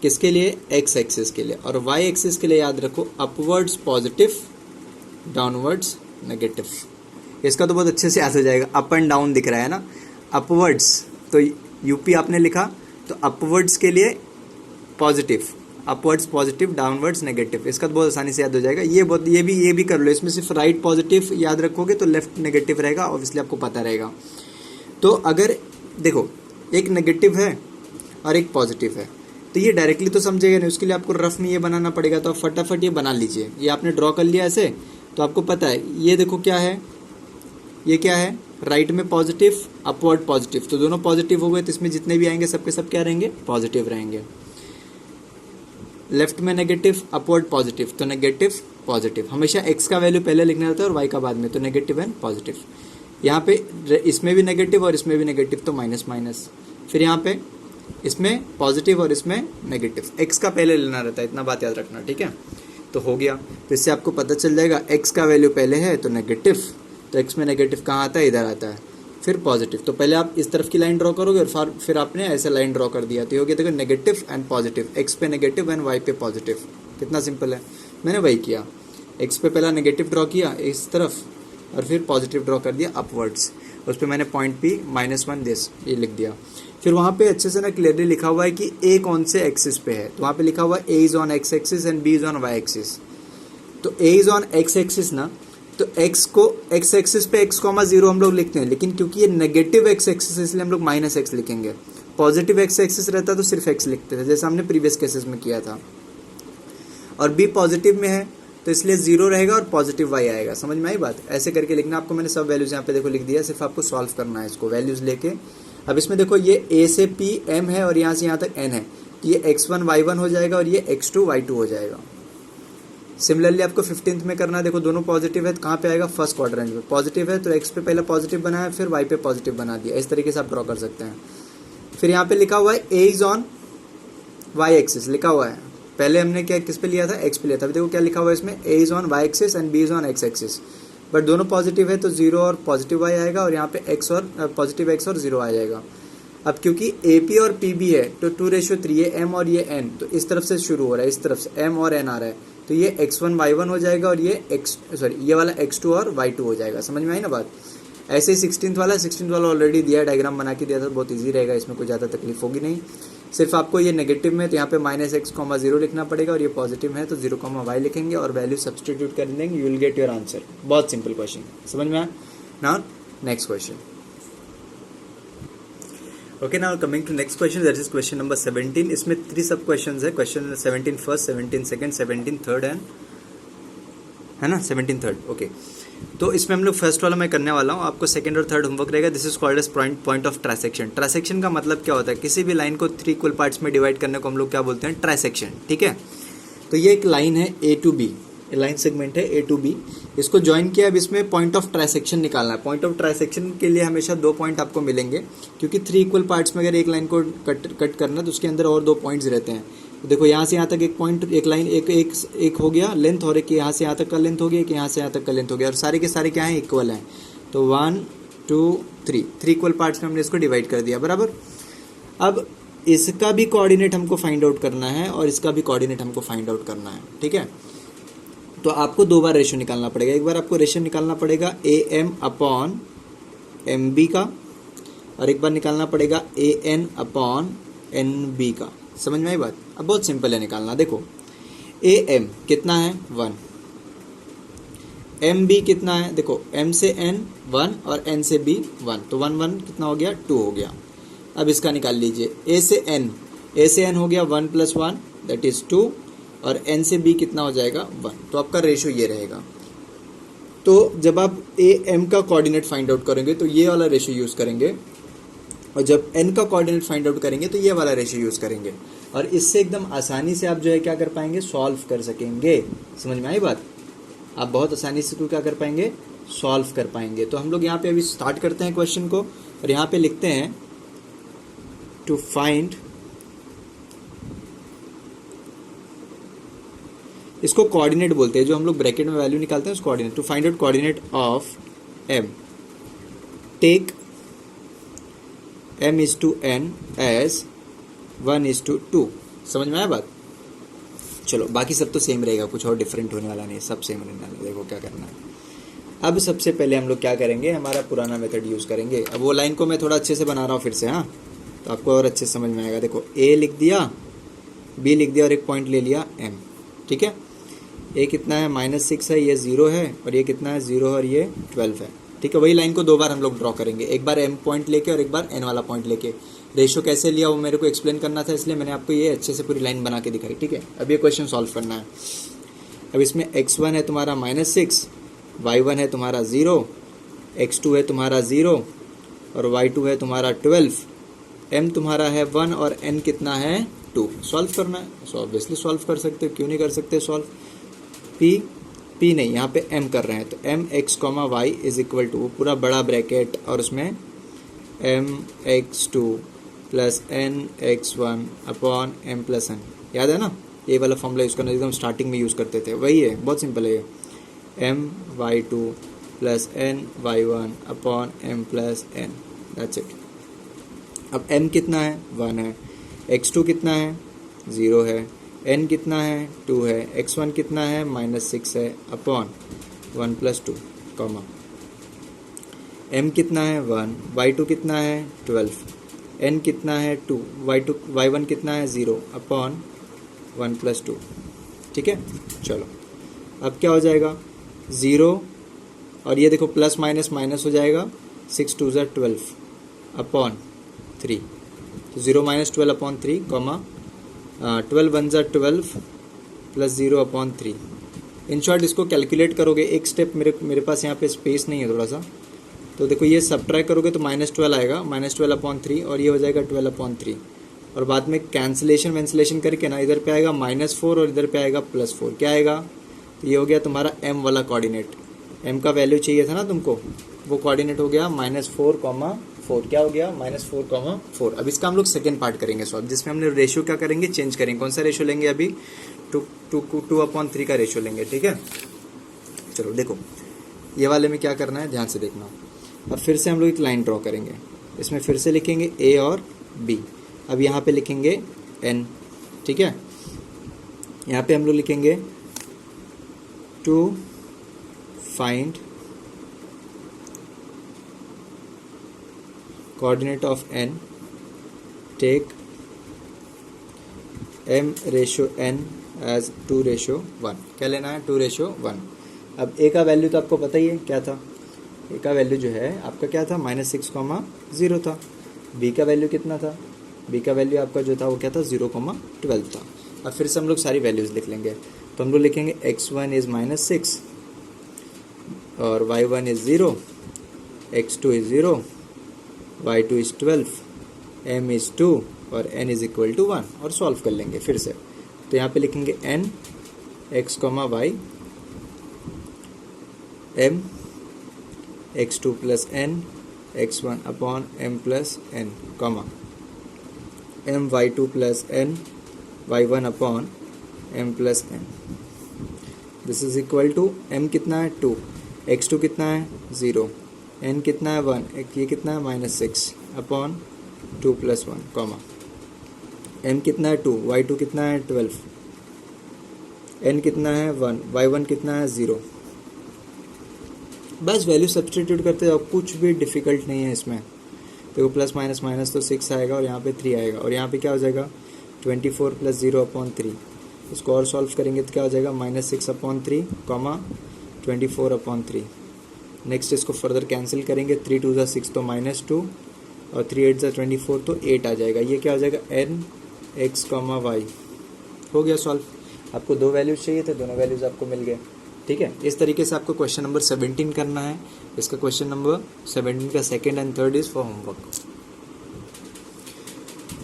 Speaker 1: किसके लिए, एक्स एक्सिस के लिए। और वाई एक्सिस के लिए याद रखो, अपवर्ड्स पॉजिटिव, डाउनवर्ड्स नेगेटिव। इसका तो बहुत अच्छे से याद हो जाएगा, अप एंड डाउन दिख रहा है ना, अपवर्ड्स तो यूपी आपने लिखा, तो अपवर्ड्स के लिए positive, upwards positive, downwards negative. इसका तो बहुत आसानी से याद हो जाएगा। ये भी कर लो, इसमें सिर्फ राइट पॉजिटिव याद रखोगे तो लेफ्ट नेगेटिव रहेगा, ऑब्वियसली आपको पता रहेगा। तो अगर देखो एक नेगेटिव है और एक पॉजिटिव है, तो ये डायरेक्टली तो समझेगा नहीं, उसके लिए आपको रफ में ये बनाना पड़ेगा। तो आप फटाफट ये बना लीजिए, ये आपने ड्रॉ कर लिया ऐसे, तो आपको पता है ये देखो क्या है, ये क्या है, राइट में पॉजिटिव, अपवर्ड पॉजिटिव, तो दोनों पॉजिटिव हो गए, तो इसमें जितने भी आएंगे सबके सब क्या रहेंगे, पॉजिटिव रहेंगे। लेफ्ट में नेगेटिव, अपवर्ड पॉजिटिव, तो नेगेटिव पॉजिटिव। हमेशा एक्स का वैल्यू पहले लिखना रहता है और वाई का बाद में, तो नेगेटिव एंड पॉजिटिव। यहाँ पे इसमें भी नेगेटिव और इसमें भी नेगेटिव, तो माइनस माइनस। फिर यहाँ पे इसमें पॉजिटिव और इसमें नेगेटिव, एक्स का पहले लेना रहता है, इतना बात याद रखना। ठीक है, तो हो गया। तो इससे आपको पता चल जाएगा एक्स का वैल्यू पहले है तो नेगेटिव, तो एक्स में नेगेटिव कहाँ आता है, इधर आता है, फिर पॉजिटिव। तो पहले आप इस तरफ की लाइन ड्रॉ करोगे और फिर आपने ऐसे लाइन ड्रॉ कर दिया, तो ये हो गया देखो नेगेटिव एंड पॉजिटिव, एक्स पे नेगेटिव एंड वाई पे पॉजिटिव। कितना सिंपल है, मैंने वही किया, एक्स पे पहला नेगेटिव ड्रॉ किया इस तरफ, और फिर पॉजिटिव ड्रॉ कर दिया अपवर्ड्स, उस पर मैंने पॉइंट पी -1 दिस ये लिख दिया। फिर वहाँ पे अच्छे से ना क्लियरली लिखा हुआ है कि ए कौन से एक्सिस पे है, तो वहाँ पे लिखा हुआ है A is on X axis and B is on Y axis. तो A is on X axis ना, तो एक्स को एक्स एक्सिस पे x,0 हम लोग लिखते हैं, लेकिन क्योंकि ये नेगेटिव एक्स एक्सिस है इसलिए हम लोग -x लिखेंगे। पॉजिटिव एक्स एक्सिस रहता तो सिर्फ x लिखते थे, जैसे हमने प्रीवियस केसेस में किया था। और बी पॉजिटिव में है तो इसलिए 0 रहेगा और पॉजिटिव y आएगा। समझ में आई बात, ऐसे करके लिखना। आपको मैंने सब वैल्यूज यहाँ पे देखो लिख दिया, सिर्फ आपको सॉल्व करना है इसको वैल्यूज लेके। अब इसमें देखो ये a से p m है और यहाँ से यहाँ तक n है, तो ये x1 y1 हो जाएगा और ये x2 y2 हो जाएगा। सिमिलरली आपको 15th में करना है, देखो दोनों पॉजिटिव है तो कहाँ पे आएगा, फर्स्ट क्वाड्रेंट में। पॉजिटिव है तो x पे पहले पॉजिटिव बनाया, फिर y पे पॉजिटिव बना दिया। इस तरीके से आप ड्रॉ कर सकते हैं। फिर यहाँ पे लिखा हुआ है a is on y axis लिखा हुआ है, पहले हमने क्या किस पे लिया था, x पे लिया था। देखो क्या लिखा हुआ है इसमें, a is on y axis and b is on x axis, but दोनों पॉजिटिव है तो 0 और पॉजिटिव y आएगा, और यहाँ पे x और पॉजिटिव x और 0 आ जाएगा। अब क्योंकि AP और PB है तो 2:3, ये m और ये n, तो इस तरफ से शुरू हो रहा है, इस तरफ से m और n आ रहा है, तो ये x1 y1 हो जाएगा और ये ये वाला x2 और y2 हो जाएगा। समझ में आई ना बात। ऐसे ही 16th वाला ऑलरेडी दिया, डायग्राम बना के दिया था, बहुत ईजी रहेगा, इसमें कोई ज़्यादा तकलीफ होगी नहीं। सिर्फ आपको ये नेगेटिव में तो यहाँ पे -x,0 लिखना पड़ेगा, और ये पॉजिटिव में है तो 0,y लिखेंगे और वैल्यू सब्सटीट्यूट कर देंगे, you will get your answer. बहुत सिंपल क्वेश्चन, समझ में आया। Now next question. Okay, now coming to next question, that is question number 17। इसमें 3 सब क्वेश्चन है। Question 17 first, 17 second, 17 third and, है ना, 17 थर्ड। ओके, तो इसमें हम लोग फर्स्ट वाला मैं करने वाला हूँ, आपको सेकंड और थर्ड होमवर्क रहेगा। This is called as point of trisection. Trisection का मतलब क्या होता है, किसी भी लाइन को 3 इक्वल पार्ट्स में डिवाइड करने को हम लोग क्या बोलते हैं, ट्राइसेक्शन। ठीक है, तो ये एक लाइन है A to B, line segment है A to B, इसको ज्वाइन किया। अब इसमें पॉइंट ऑफ ट्राइसेक्शन निकालना है। पॉइंट ऑफ ट्राइसेक्शन के लिए हमेशा 2 पॉइंट आपको मिलेंगे, क्योंकि 3 इक्वल पार्ट्स में अगर एक लाइन को कट करना तो उसके अंदर और 2 पॉइंट्स रहते हैं। तो देखो यहाँ से यहाँ तक एक पॉइंट, एक लाइन एक हो गया लेंथ, और एक यहाँ से यहाँ तक का लेंथ हो गया, एक यहाँ से यहाँ तक का लेंथ हो गया, और सारे के सारे क्या हैं, इक्वल हैं। तो 1 2 3 इक्वल पार्ट्स में हमने इसको डिवाइड कर दिया, बराबर। अब इसका भी कोऑर्डिनेट हमको फाइंड आउट करना है और इसका भी कोऑर्डिनेट हमको फाइंड आउट करना है। ठीक है, तो आपको 2 बार रेशियो निकालना पड़ेगा। एक बार आपको रेशियो निकालना पड़ेगा AM/MB का, और एक बार निकालना पड़ेगा AN/NB का। समझ में आई बात। अब बहुत सिंपल है निकालना। देखो ए एम कितना है 1, एम बी कितना है, देखो एम से एन 1 और एन से बी 1, तो 1 1 कितना हो गया 2 हो गया। अब इसका निकाल लीजिए, ए से एन हो गया 1 + 1 दैट इज 2 और एन से बी कितना हो जाएगा 1, तो आपका रेशो ये रहेगा। तो जब आप ए एम का कोऑर्डिनेट फाइंड आउट करेंगे तो ये वाला रेशो यूज़ करेंगे, और जब एन का कोऑर्डिनेट फाइंड आउट करेंगे तो ये वाला रेशो यूज़ करेंगे, और इससे एकदम आसानी से आप जो है क्या कर पाएंगे, सॉल्व कर सकेंगे। समझ में आई बात? आप बहुत आसानी से क्या कर पाएंगे, सॉल्व कर पाएंगे। तो हम लोग यहाँ पे अभी स्टार्ट करते हैं क्वेश्चन को, और यहाँ पे लिखते हैं टू फाइंड, इसको कोऑर्डिनेट बोलते हैं, जो हम लोग ब्रैकेट में वैल्यू निकालते हैं उस coordinate. To find out coordinate of M, take m is to n as 1 is to 2। समझ में आया बात? चलो बाकी सब तो सेम रहेगा, कुछ और डिफरेंट होने वाला नहीं, सब सेम रहने वाला है। देखो क्या करना है, अब सबसे पहले हम लोग क्या करेंगे, हमारा पुराना मेथड यूज़ करेंगे। अब वो लाइन को मैं थोड़ा अच्छे से बना रहा हूँ फिर से, हाँ, तो आपको और अच्छे से समझ में आएगा। देखो a लिख दिया, b लिख दिया और एक पॉइंट ले लिया m, ठीक है। a कितना है -6 है, ये 0 है, और ये कितना है 0 और ये 12 है, ठीक है। वही लाइन को दो बार हम लोग ड्रॉ करेंगे, एक बार m पॉइंट लेके और एक बार n वाला पॉइंट लेके। रेशो कैसे लिया वो मेरे को एक्सप्लेन करना था, इसलिए मैंने आपको ये अच्छे से पूरी लाइन बना के दिखाई, ठीक है। अब ये क्वेश्चन सॉल्व करना है। अब इसमें x1 है तुम्हारा -6, y1 है तुम्हारा 0, x2 है तुम्हारा 0 और y2 है तुम्हारा 12, m तुम्हारा है 1 और n कितना है 2। सॉल्व करना है, सो ऑब्वियसली सॉल्व कर सकते हो, क्यों नहीं कर सकते सॉल्व। p नहीं, यहाँ पे m कर रहे हैं, तो m x, y is equal to पूरा बड़ा ब्रैकेट और उसमें m x2 plus n x1 upon m plus n। याद है ना, ये वाला फॉर्मूला यूज़ करना, एकदम स्टार्टिंग में यूज़ करते थे, वही है, बहुत सिंपल है ये। m y2 plus n y1 upon m plus n, that's it. अब m कितना है 1 है, x2 कितना है 0 है, n कितना है 2 है, x1 कितना है -6 है अपॉन 1 + 2 कॉमा, m कितना है 1, y2 कितना है 12, n कितना है 2, y1 कितना है 0 अपॉन 1 + 2, ठीक है। चलो अब क्या हो जाएगा 0 और ये देखो प्लस माइनस माइनस हो जाएगा, 6 2 = 12 अपॉन 3, तो 0 - 12 upon 3 comma 12 1 = 12 plus 0 upon 3। In short इसको कैलकुलेट करोगे, एक स्टेप मेरे पास यहाँ पे स्पेस नहीं है थोड़ा सा, तो देखो ये सब्ट्रैक्ट करोगे तो -12 आएगा, -12 अपॉन 3 और ये हो जाएगा 12 अपॉन 3, और बाद में कैंसिलेशन करके ना इधर पे आएगा -4 और इधर पे आएगा +4, क्या आएगा, तो ये हो गया तुम्हारा m वाला कोऑर्डिनेट। m का वैल्यू चाहिए था ना तुमको, वो कोऑर्डिनेट हो गया -4,4, क्या हो गया -4,4। अब इसका हम लोग सेकेंड पार्ट करेंगे सॉल्व, जिसमें हमने रेशियो क्या करेंगे, चेंज करेंगे। कौन सा रेशियो लेंगे अभी, 2/3 का रेशियो लेंगे, ठीक है। चलो देखो ये वाले में क्या करना है, ध्यान से देखना। अब फिर से हम लोग एक लाइन ड्रॉ करेंगे, इसमें फिर से लिखेंगे a और b। अब यहाँ पे लिखेंगे n, ठीक है। यहाँ पे हम लोग लिखेंगे to find coordinate of n, take m/n as 2/1। क्या लेना है, 2/1। अब a का वैल्यू तो आपको पता ही है क्या था, a का वैल्यू जो है आपका क्या था, -6,0 था। b का वैल्यू कितना था, b का वैल्यू आपका जो था वो क्या था, 0,12 था। अब फिर से हम लोग सारी वैल्यूज़ लिख लेंगे, तो हम लोग लिखेंगे x1 इज़ -6 और y1 is 0, x2 is 0, y2 is 12, m is 2 और n इज़ इक्वल टू 1, और सॉल्व कर लेंगे फिर से। तो यहाँ पे लिखेंगे n x, y m x2 plus n x1 upon m plus n comma m y2 plus n y1 upon m plus n। This is equal to m कितना है 2, x2 कितना है 0, n कितना है 1, ये कितना है -6 अपॉन 2 + 1 कॉमा m कितना है 2, y2 कितना है 12, n कितना है 1, y1 कितना है 0। बस वैल्यू सब्सटीट्यूट करते जाओ, कुछ भी डिफ़िकल्ट नहीं है इसमें। देखो प्लस माइनस माइनस तो 6 आएगा और यहाँ पे 3 आएगा, और यहाँ पे क्या हो जाएगा 24 + 0 अपॉन 3, इसको और सॉल्व करेंगे तो क्या हो जाएगा, -6/3 कॉमा 24/3। नेक्स्ट इसको फर्दर कैंसिल करेंगे, 3 2 ज़ा 6 तो -2 और 3 8 ज़ा 24 तो 8 आ जाएगा। ये क्या हो जाएगा, n x, y। हो गया सॉल्व। आपको 2 वैल्यूज चाहिए थे, दोनों वैल्यूज आपको मिल गए। ठीक है, इस तरीके से आपको क्वेश्चन नंबर 17 करना है। इसका क्वेश्चन नंबर 17 का second and third is for homework.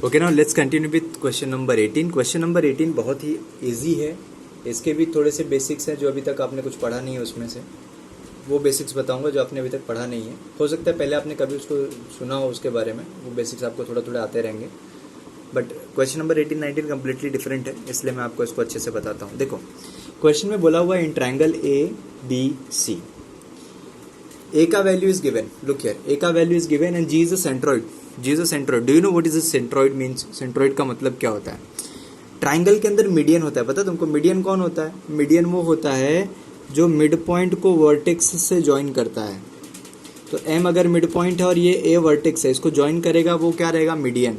Speaker 1: Okay, now let's continue with question number 18। Question number 18 बहुत ही इजी है। इसके भी थोड़े से बेसिक्स हैं जो अभी तक आपने कुछ पढ़ा नहीं है, उसमें से वो बेसिक्स बताऊंगा जो आपने अभी तक पढ़ा नहीं है। हो सकता है पहले आपने कभी उसको सुना हो, उसके बारे में वो बेसिक्स आपको थोड़ा थोड़ा आते रहेंगे। But question number 18-19 completely different है, इसलिए मैं आपको इसको अच्छे से बताता हूँ। देखो, क्वेश्चन में बोला हुआ है इन ट्रायंगल ABC, A का value is given, look here, A का value is given and G is a centroid. G is a centroid. Do you know what is a centroid means? Centroid का मतलब क्या होता है? Triangle के अंदर median होता है, पता है तुमको मीडियन कौन होता है? मीडियन वो होता है जो मिड पॉइंट को वर्टेक्स से ज्वाइन करता है। तो M अगर मिड पॉइंट है और ये A वर्टेक्स है, इसको ज्वाइन करेगा, वो क्या रहेगा, मीडियन।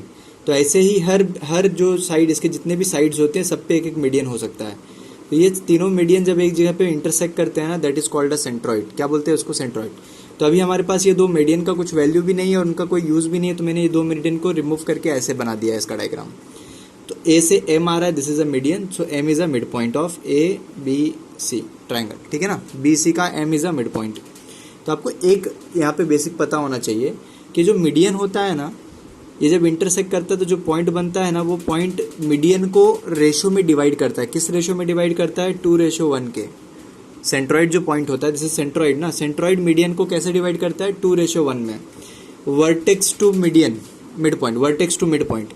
Speaker 1: तो ऐसे ही हर जो साइड, इसके जितने भी साइड्स होते हैं सब पे एक एक मीडियन हो सकता है। तो ये तीनों मीडियन जब एक जगह पे इंटरसेक्ट करते हैं ना, that is called a centroid. क्या बोलते हैं उसको? सेंट्रॉइड। तो अभी हमारे पास ये 2 मीडियन का कुछ वैल्यू भी नहीं है और उनका कोई यूज भी नहीं है, तो मैंने ये 2 मीडियन को रिमूव करके ऐसे बना दिया है इसका डायग्राम। तो A से M आ रहा है, this is a median, so M is a mid point of ABC triangle. ठीक है ना, BC का M is a mid point. तो आपको एक यहाँ पे बेसिक पता होना चाहिए कि जो मीडियन होता है ना, ये जब इंटरसेक्ट करता है तो जो पॉइंट बनता है ना, वो पॉइंट मीडियन को रेशो में डिवाइड करता है। किस रेशो में डिवाइड करता है? 2:1 के। सेंट्रॉइड जो पॉइंट होता है, जैसे सेंट्रॉइड ना, सेंट्रॉइड मीडियन को कैसे डिवाइड करता है? 2:1 में। Vertex to median, mid point, vertex to mid point.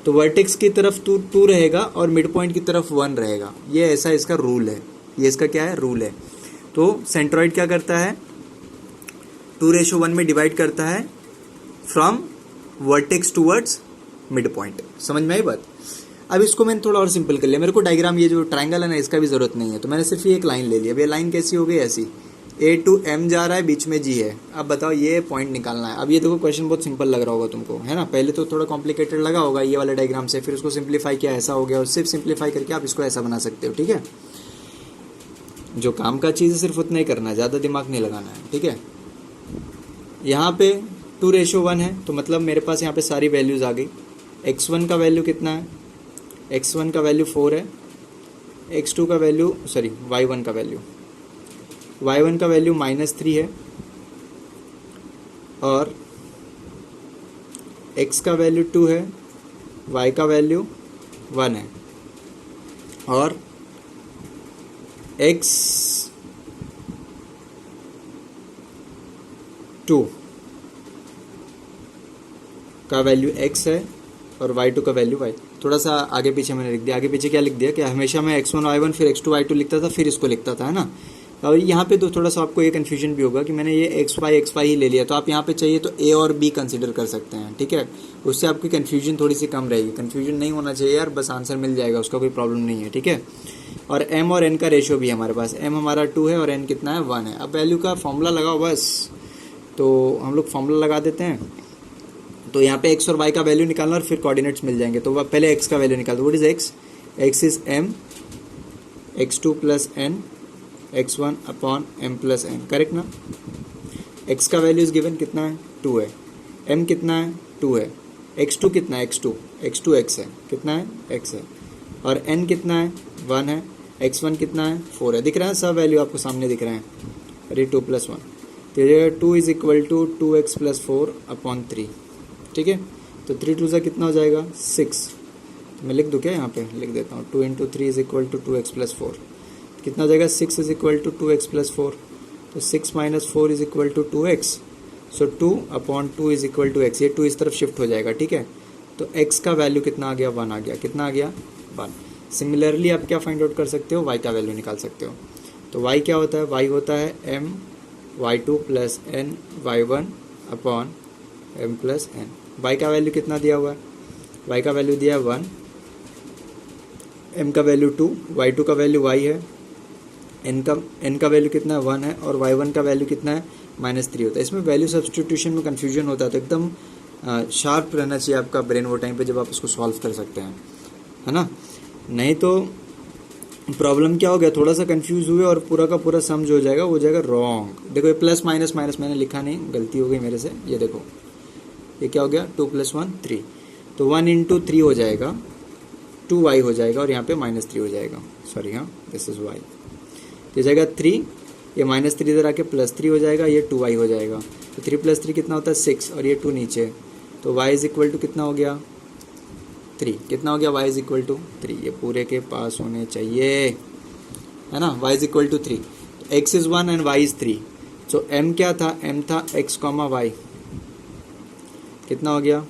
Speaker 1: तो वर्टेक्स की तरफ 2 रहेगा और मिड पॉइंट की तरफ 1 रहेगा। ये ऐसा इसका रूल है, ये इसका क्या है, रूल है। तो सेंट्रॉइड क्या करता है? 2:1 में डिवाइड करता है from vertex towards mid point. समझ में आई बात? अब इसको मैंने थोड़ा और सिंपल कर लिया। मेरे को डायग्राम, ये जो ट्रायंगल है ना, इसका भी जरूरत नहीं है, तो मैंने सिर्फ ये एक लाइन ले लिया। अब ये लाइन कैसी हो गई? ऐसी। A to M जा रहा है, बीच में G है। अब बताओ ये पॉइंट निकालना है। अब ये देखो, क्वेश्चन बहुत सिंपल लग रहा होगा तुमको, है ना? पहले तो थोड़ा कॉम्प्लिकेटेड लगा होगा ये वाला डायग्राम से, फिर उसको सिंप्लीफाई किया, ऐसा हो गया, और सिर्फ सिंप्लीफाई करके आप इसको ऐसा बना सकते हो। ठीक है, जो काम का चीज़ है सिर्फ उतना ही करना है, ज़्यादा दिमाग नहीं लगाना है। ठीक है, यहाँ पे 2:1 है, तो मतलब मेरे पास यहाँ पे सारी वैल्यूज़ आ गई। x1 का वैल्यू कितना है? x1 का वैल्यू 4 है। x2 का वैल्यू, सॉरी, y1 का वैल्यू -3 है। और x का वैल्यू 2 है, y का वैल्यू 1 है। और x2 का वैल्यू x है और y2 का वैल्यू y। थोड़ा सा आगे पीछे मैंने लिख दिया। आगे पीछे क्या लिख दिया कि हमेशा मैं x1 y1 फिर x2 y2 लिखता था, फिर इसको लिखता था, है ना? और यहाँ पे तो थोड़ा सा आपको ये कन्फ्यूजन भी होगा कि मैंने ये xy ही ले लिया, तो आप यहाँ पे चाहिए तो a और b कंसिडर कर सकते हैं। ठीक है, उससे आपकी कन्फ्यूजन थोड़ी सी कम रहेगी। कन्फ्यूजन नहीं होना चाहिए यार, बस आंसर मिल जाएगा, उसका कोई प्रॉब्लम नहीं है। ठीक है, और m और n का रेशियो भी है हमारे पास। m हमारा 2 है और n कितना है? 1 है। अब वैल्यू का फॉर्मूला लगाओ बस, तो हम लोग फॉर्मूला लगा देते हैं। तो यहाँ पे x और y का वैल्यू निकालना और फिर कोऑर्डिनेट्स मिल जाएंगे। तो पहले x का वैल्यू निकाल दो। What is x? x is m, x2 plus n, x1 upon m plus n, correct ना? x का वैल्यू इज गिवन, कितना है? 2 है। m कितना है? 2 है। x2 कितना है? x2 x है, कितना है? x है। और n कितना है? 1 है। x1 कितना है? 4 है। दिख रहा है सब वैल्यू आपको सामने दिख रहे हैं। अरे 2 + 1, तो ये 2 is equal to 2x + 4 upon 3। ठीक है, तो 3 2 कितना हो जाएगा? 6। तो मैं लिख दूँ क्या? यहाँ पे लिख देता हूँ, 2 × 3 इज इक्वल टू 2x + 4। कितना हो जाएगा? 6 इज इक्वल टू 2x + 4। तो 6 - 4 is equal to 2x। So 2/2 is equal to x। ये 2 इस तरफ शिफ्ट हो जाएगा। ठीक है, तो x का वैल्यू कितना आ गया? 1 आ गया। कितना आ गया? 1। सिमिलरली आप क्या फाइंड आउट कर सकते हो? y का वैल्यू निकाल सकते हो। तो y क्या होता है? y होता है m y2 + n y1 upon m + n। y का वैल्यू कितना दिया हुआ है? y का वैल्यू दिया है 1, m का वैल्यू 2, y2 का वैल्यू y है, n का वैल्यू कितना है? 1 है, और y1 का वैल्यू कितना है? -3 होता है। इसमें वैल्यू सब्स्टिट्यूशन में कन्फ्यूजन होता है, तो एकदम शार्प रहना चाहिए आपका ब्रेन वो टाइम पे जब आप इसको सॉल्व कर सकते हैं, है ना? नहीं तो प्रॉब्लम क्या हो गया, थोड़ा सा कंफ्यूज हुए और पूरा का पूरा सम जो हो जाएगा वो हो जाएगा रॉन्ग। देखो ये प्लस माइनस माइनस मैंने लिखा नहीं, गलती हो गई मेरे से। ये देखो ये क्या हो गया, 2 + 1 3, तो 1 × 3 हो जाएगा 2y हो जाएगा, और यहाँ पे -3 हो जाएगा। सॉरी हाँ, दिस इज y। ये जाएगा 3, ये -3 इधर आके +3 हो जाएगा, ये 2y हो जाएगा। तो 3 + 3 कितना होता है 6, और ये 2 नीचे, तो y = कितना हो गया 3। कितना हो गया y = 3। ये पूरे के पास होने चाहिए, है ना। y = 3, x is 1 and y is 3। तो m क्या था, m था x, y। कितना हो गया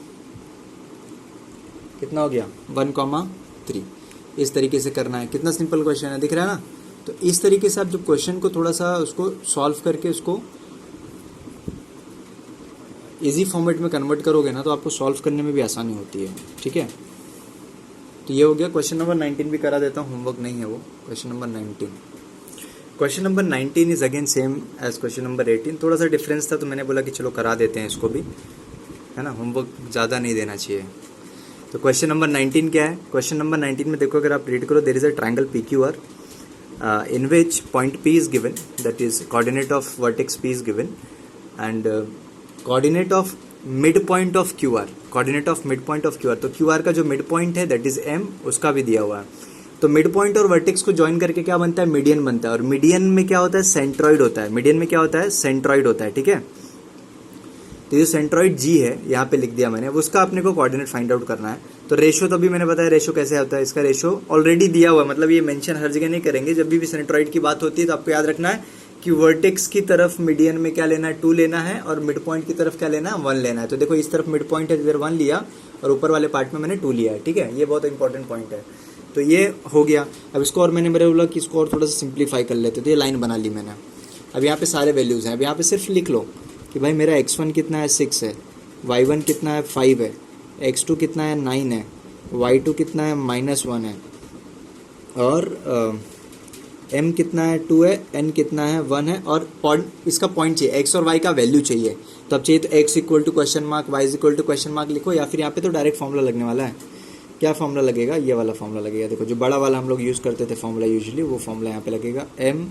Speaker 1: 1, 3। इस तरीके से करना है। कितना सिंपल क्वेश्चन है, दिख रहा है ना। तो इस तरीके से आप जब क्वेश्चन को थोड़ा सा उसको सॉल्व करके उसको इजी फॉर्मेट में कन्वर्ट करोगे ना, तो आपको सॉल्व करने में भी आसानी होती है। ठीक है, तो ये हो गया। क्वेश्चन नंबर 19 भी करा देता हूँ, होमवर्क नहीं है वो। Question number 19, question number 19 is again same as question number 18। थोड़ा सा डिफरेंस था तो मैंने बोला कि चलो करा देते हैं इसको भी, है ना, होमवर्क ज़्यादा नहीं देना चाहिए। तो क्वेश्चन नंबर 19 क्या है, क्वेश्चन नंबर 19 में देखो, अगर आप रीड करो, there is a triangle PQR in which point P is given, that is coordinate of vertex P is given, and coordinate of midpoint of QR, coordinate of midpoint of QR। तो QR का जो midpoint है that is M, उसका भी दिया हुआ है। तो midpoint और vertex को join करके क्या बनता है, मीडियन बनता है। और मीडियन में क्या होता है, सेंट्रॉइड होता है। मीडियन में क्या होता है, सेंट्रॉइड होता है। ठीक है, तो ये सेंट्रॉइड G है, यहाँ पे लिख दिया मैंने, उसका अपने को कोऑर्डिनेट फाइंड आउट करना है। तो रेशो तो अभी मैंने बताया रेशो कैसे होता है, इसका रेशो ऑलरेडी दिया हुआ है, मतलब ये मेंशन हर जगह नहीं करेंगे। जब भी सेंट्रॉइड की बात होती है तो आपको याद रखना है कि वर्टेक्स की तरफ मीडियन में क्या लेना है, 2 लेना है, और मिड पॉइंट की तरफ क्या लेना है, 1 लेना है। तो देखो इस तरफ मिड पॉइंट है, इधर 1 लिया, और ऊपर वाले पार्ट में मैंने 2 लिया है। ठीक है, ये बहुत इंपॉर्टेंट पॉइंट है। तो ये हो गया। अब इसको और मैंने मेरे बोला कि इसको और थोड़ा सा सिंप्लीफाई कर लेते, तो ये लाइन बना ली मैंने। अब यहाँ पे सारे वैल्यूज हैं। अब यहाँ पे सिर्फ लिख लो कि भाई मेरा x1 कितना है 6 है, y1 कितना है 5 है, x2 कितना है 9 है, y2 कितना है -1 है, और m कितना है 2 है, n कितना है 1 है, और इसका पॉइंट चाहिए, x और y का वैल्यू चाहिए। तो अब चाहिए तो x = question mark, y = question mark लिखो, या फिर यहाँ पे तो डायरेक्ट फॉर्मूला लगने वाला है। क्या फॉर्मूला लगेगा, ये वाला फॉर्मूला लगेगा। देखो जो बड़ा वाला हम लोग यूज़ करते थे फॉर्मूला यूजुअली, वो फॉर्मूला यहाँ पे लगेगा, m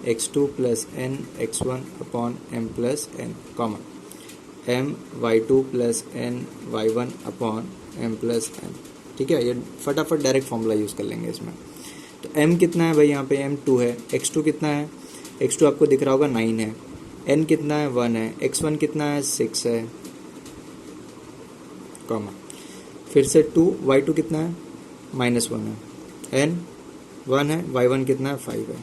Speaker 1: x2 + n x1 / m + n, comma m y2 + n y1 / m + n। ठीक है, ये फटाफट डायरेक्ट फॉर्मूला यूज़ कर लेंगे इसमें। तो m कितना है भाई, यहाँ पे m 2 है, x2 कितना है, x2 आपको दिख रहा होगा 9 है, n कितना है 1 है, x1 कितना है 6 है, कॉमा फिर से 2, y2 कितना है -1 है, n 1 है, y1 कितना है 5 है।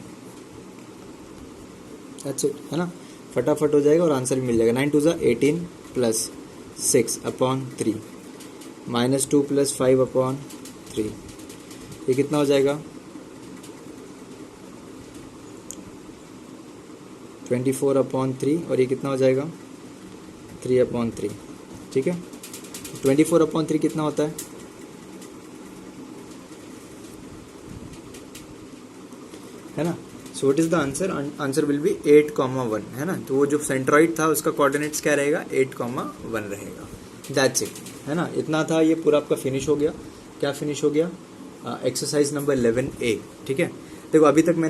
Speaker 1: दैट्स इट, है ना, फटाफट हो जाएगा और आंसर भी मिल जाएगा। 9 2 = 18 + 6 / 3 -2 + 5 / 3, ये कितना हो जाएगा 24 / 3, और ये कितना हो जाएगा 3/3। ठीक है, 24/3 कितना होता है ना। सो what is the answer, answer will be 8,1, है ना। तो वो जो सेंट्रॉइड था उसका कोऑर्डिनेट्स क्या रहेगा, 8,1 रहेगा। दैट्स इट, है ना, इतना था। ये पूरा आपका फिनिश हो गया। क्या फिनिश हो गया, एक्सरसाइज नंबर 11A। ठीक है, देखो अभी तक मैंने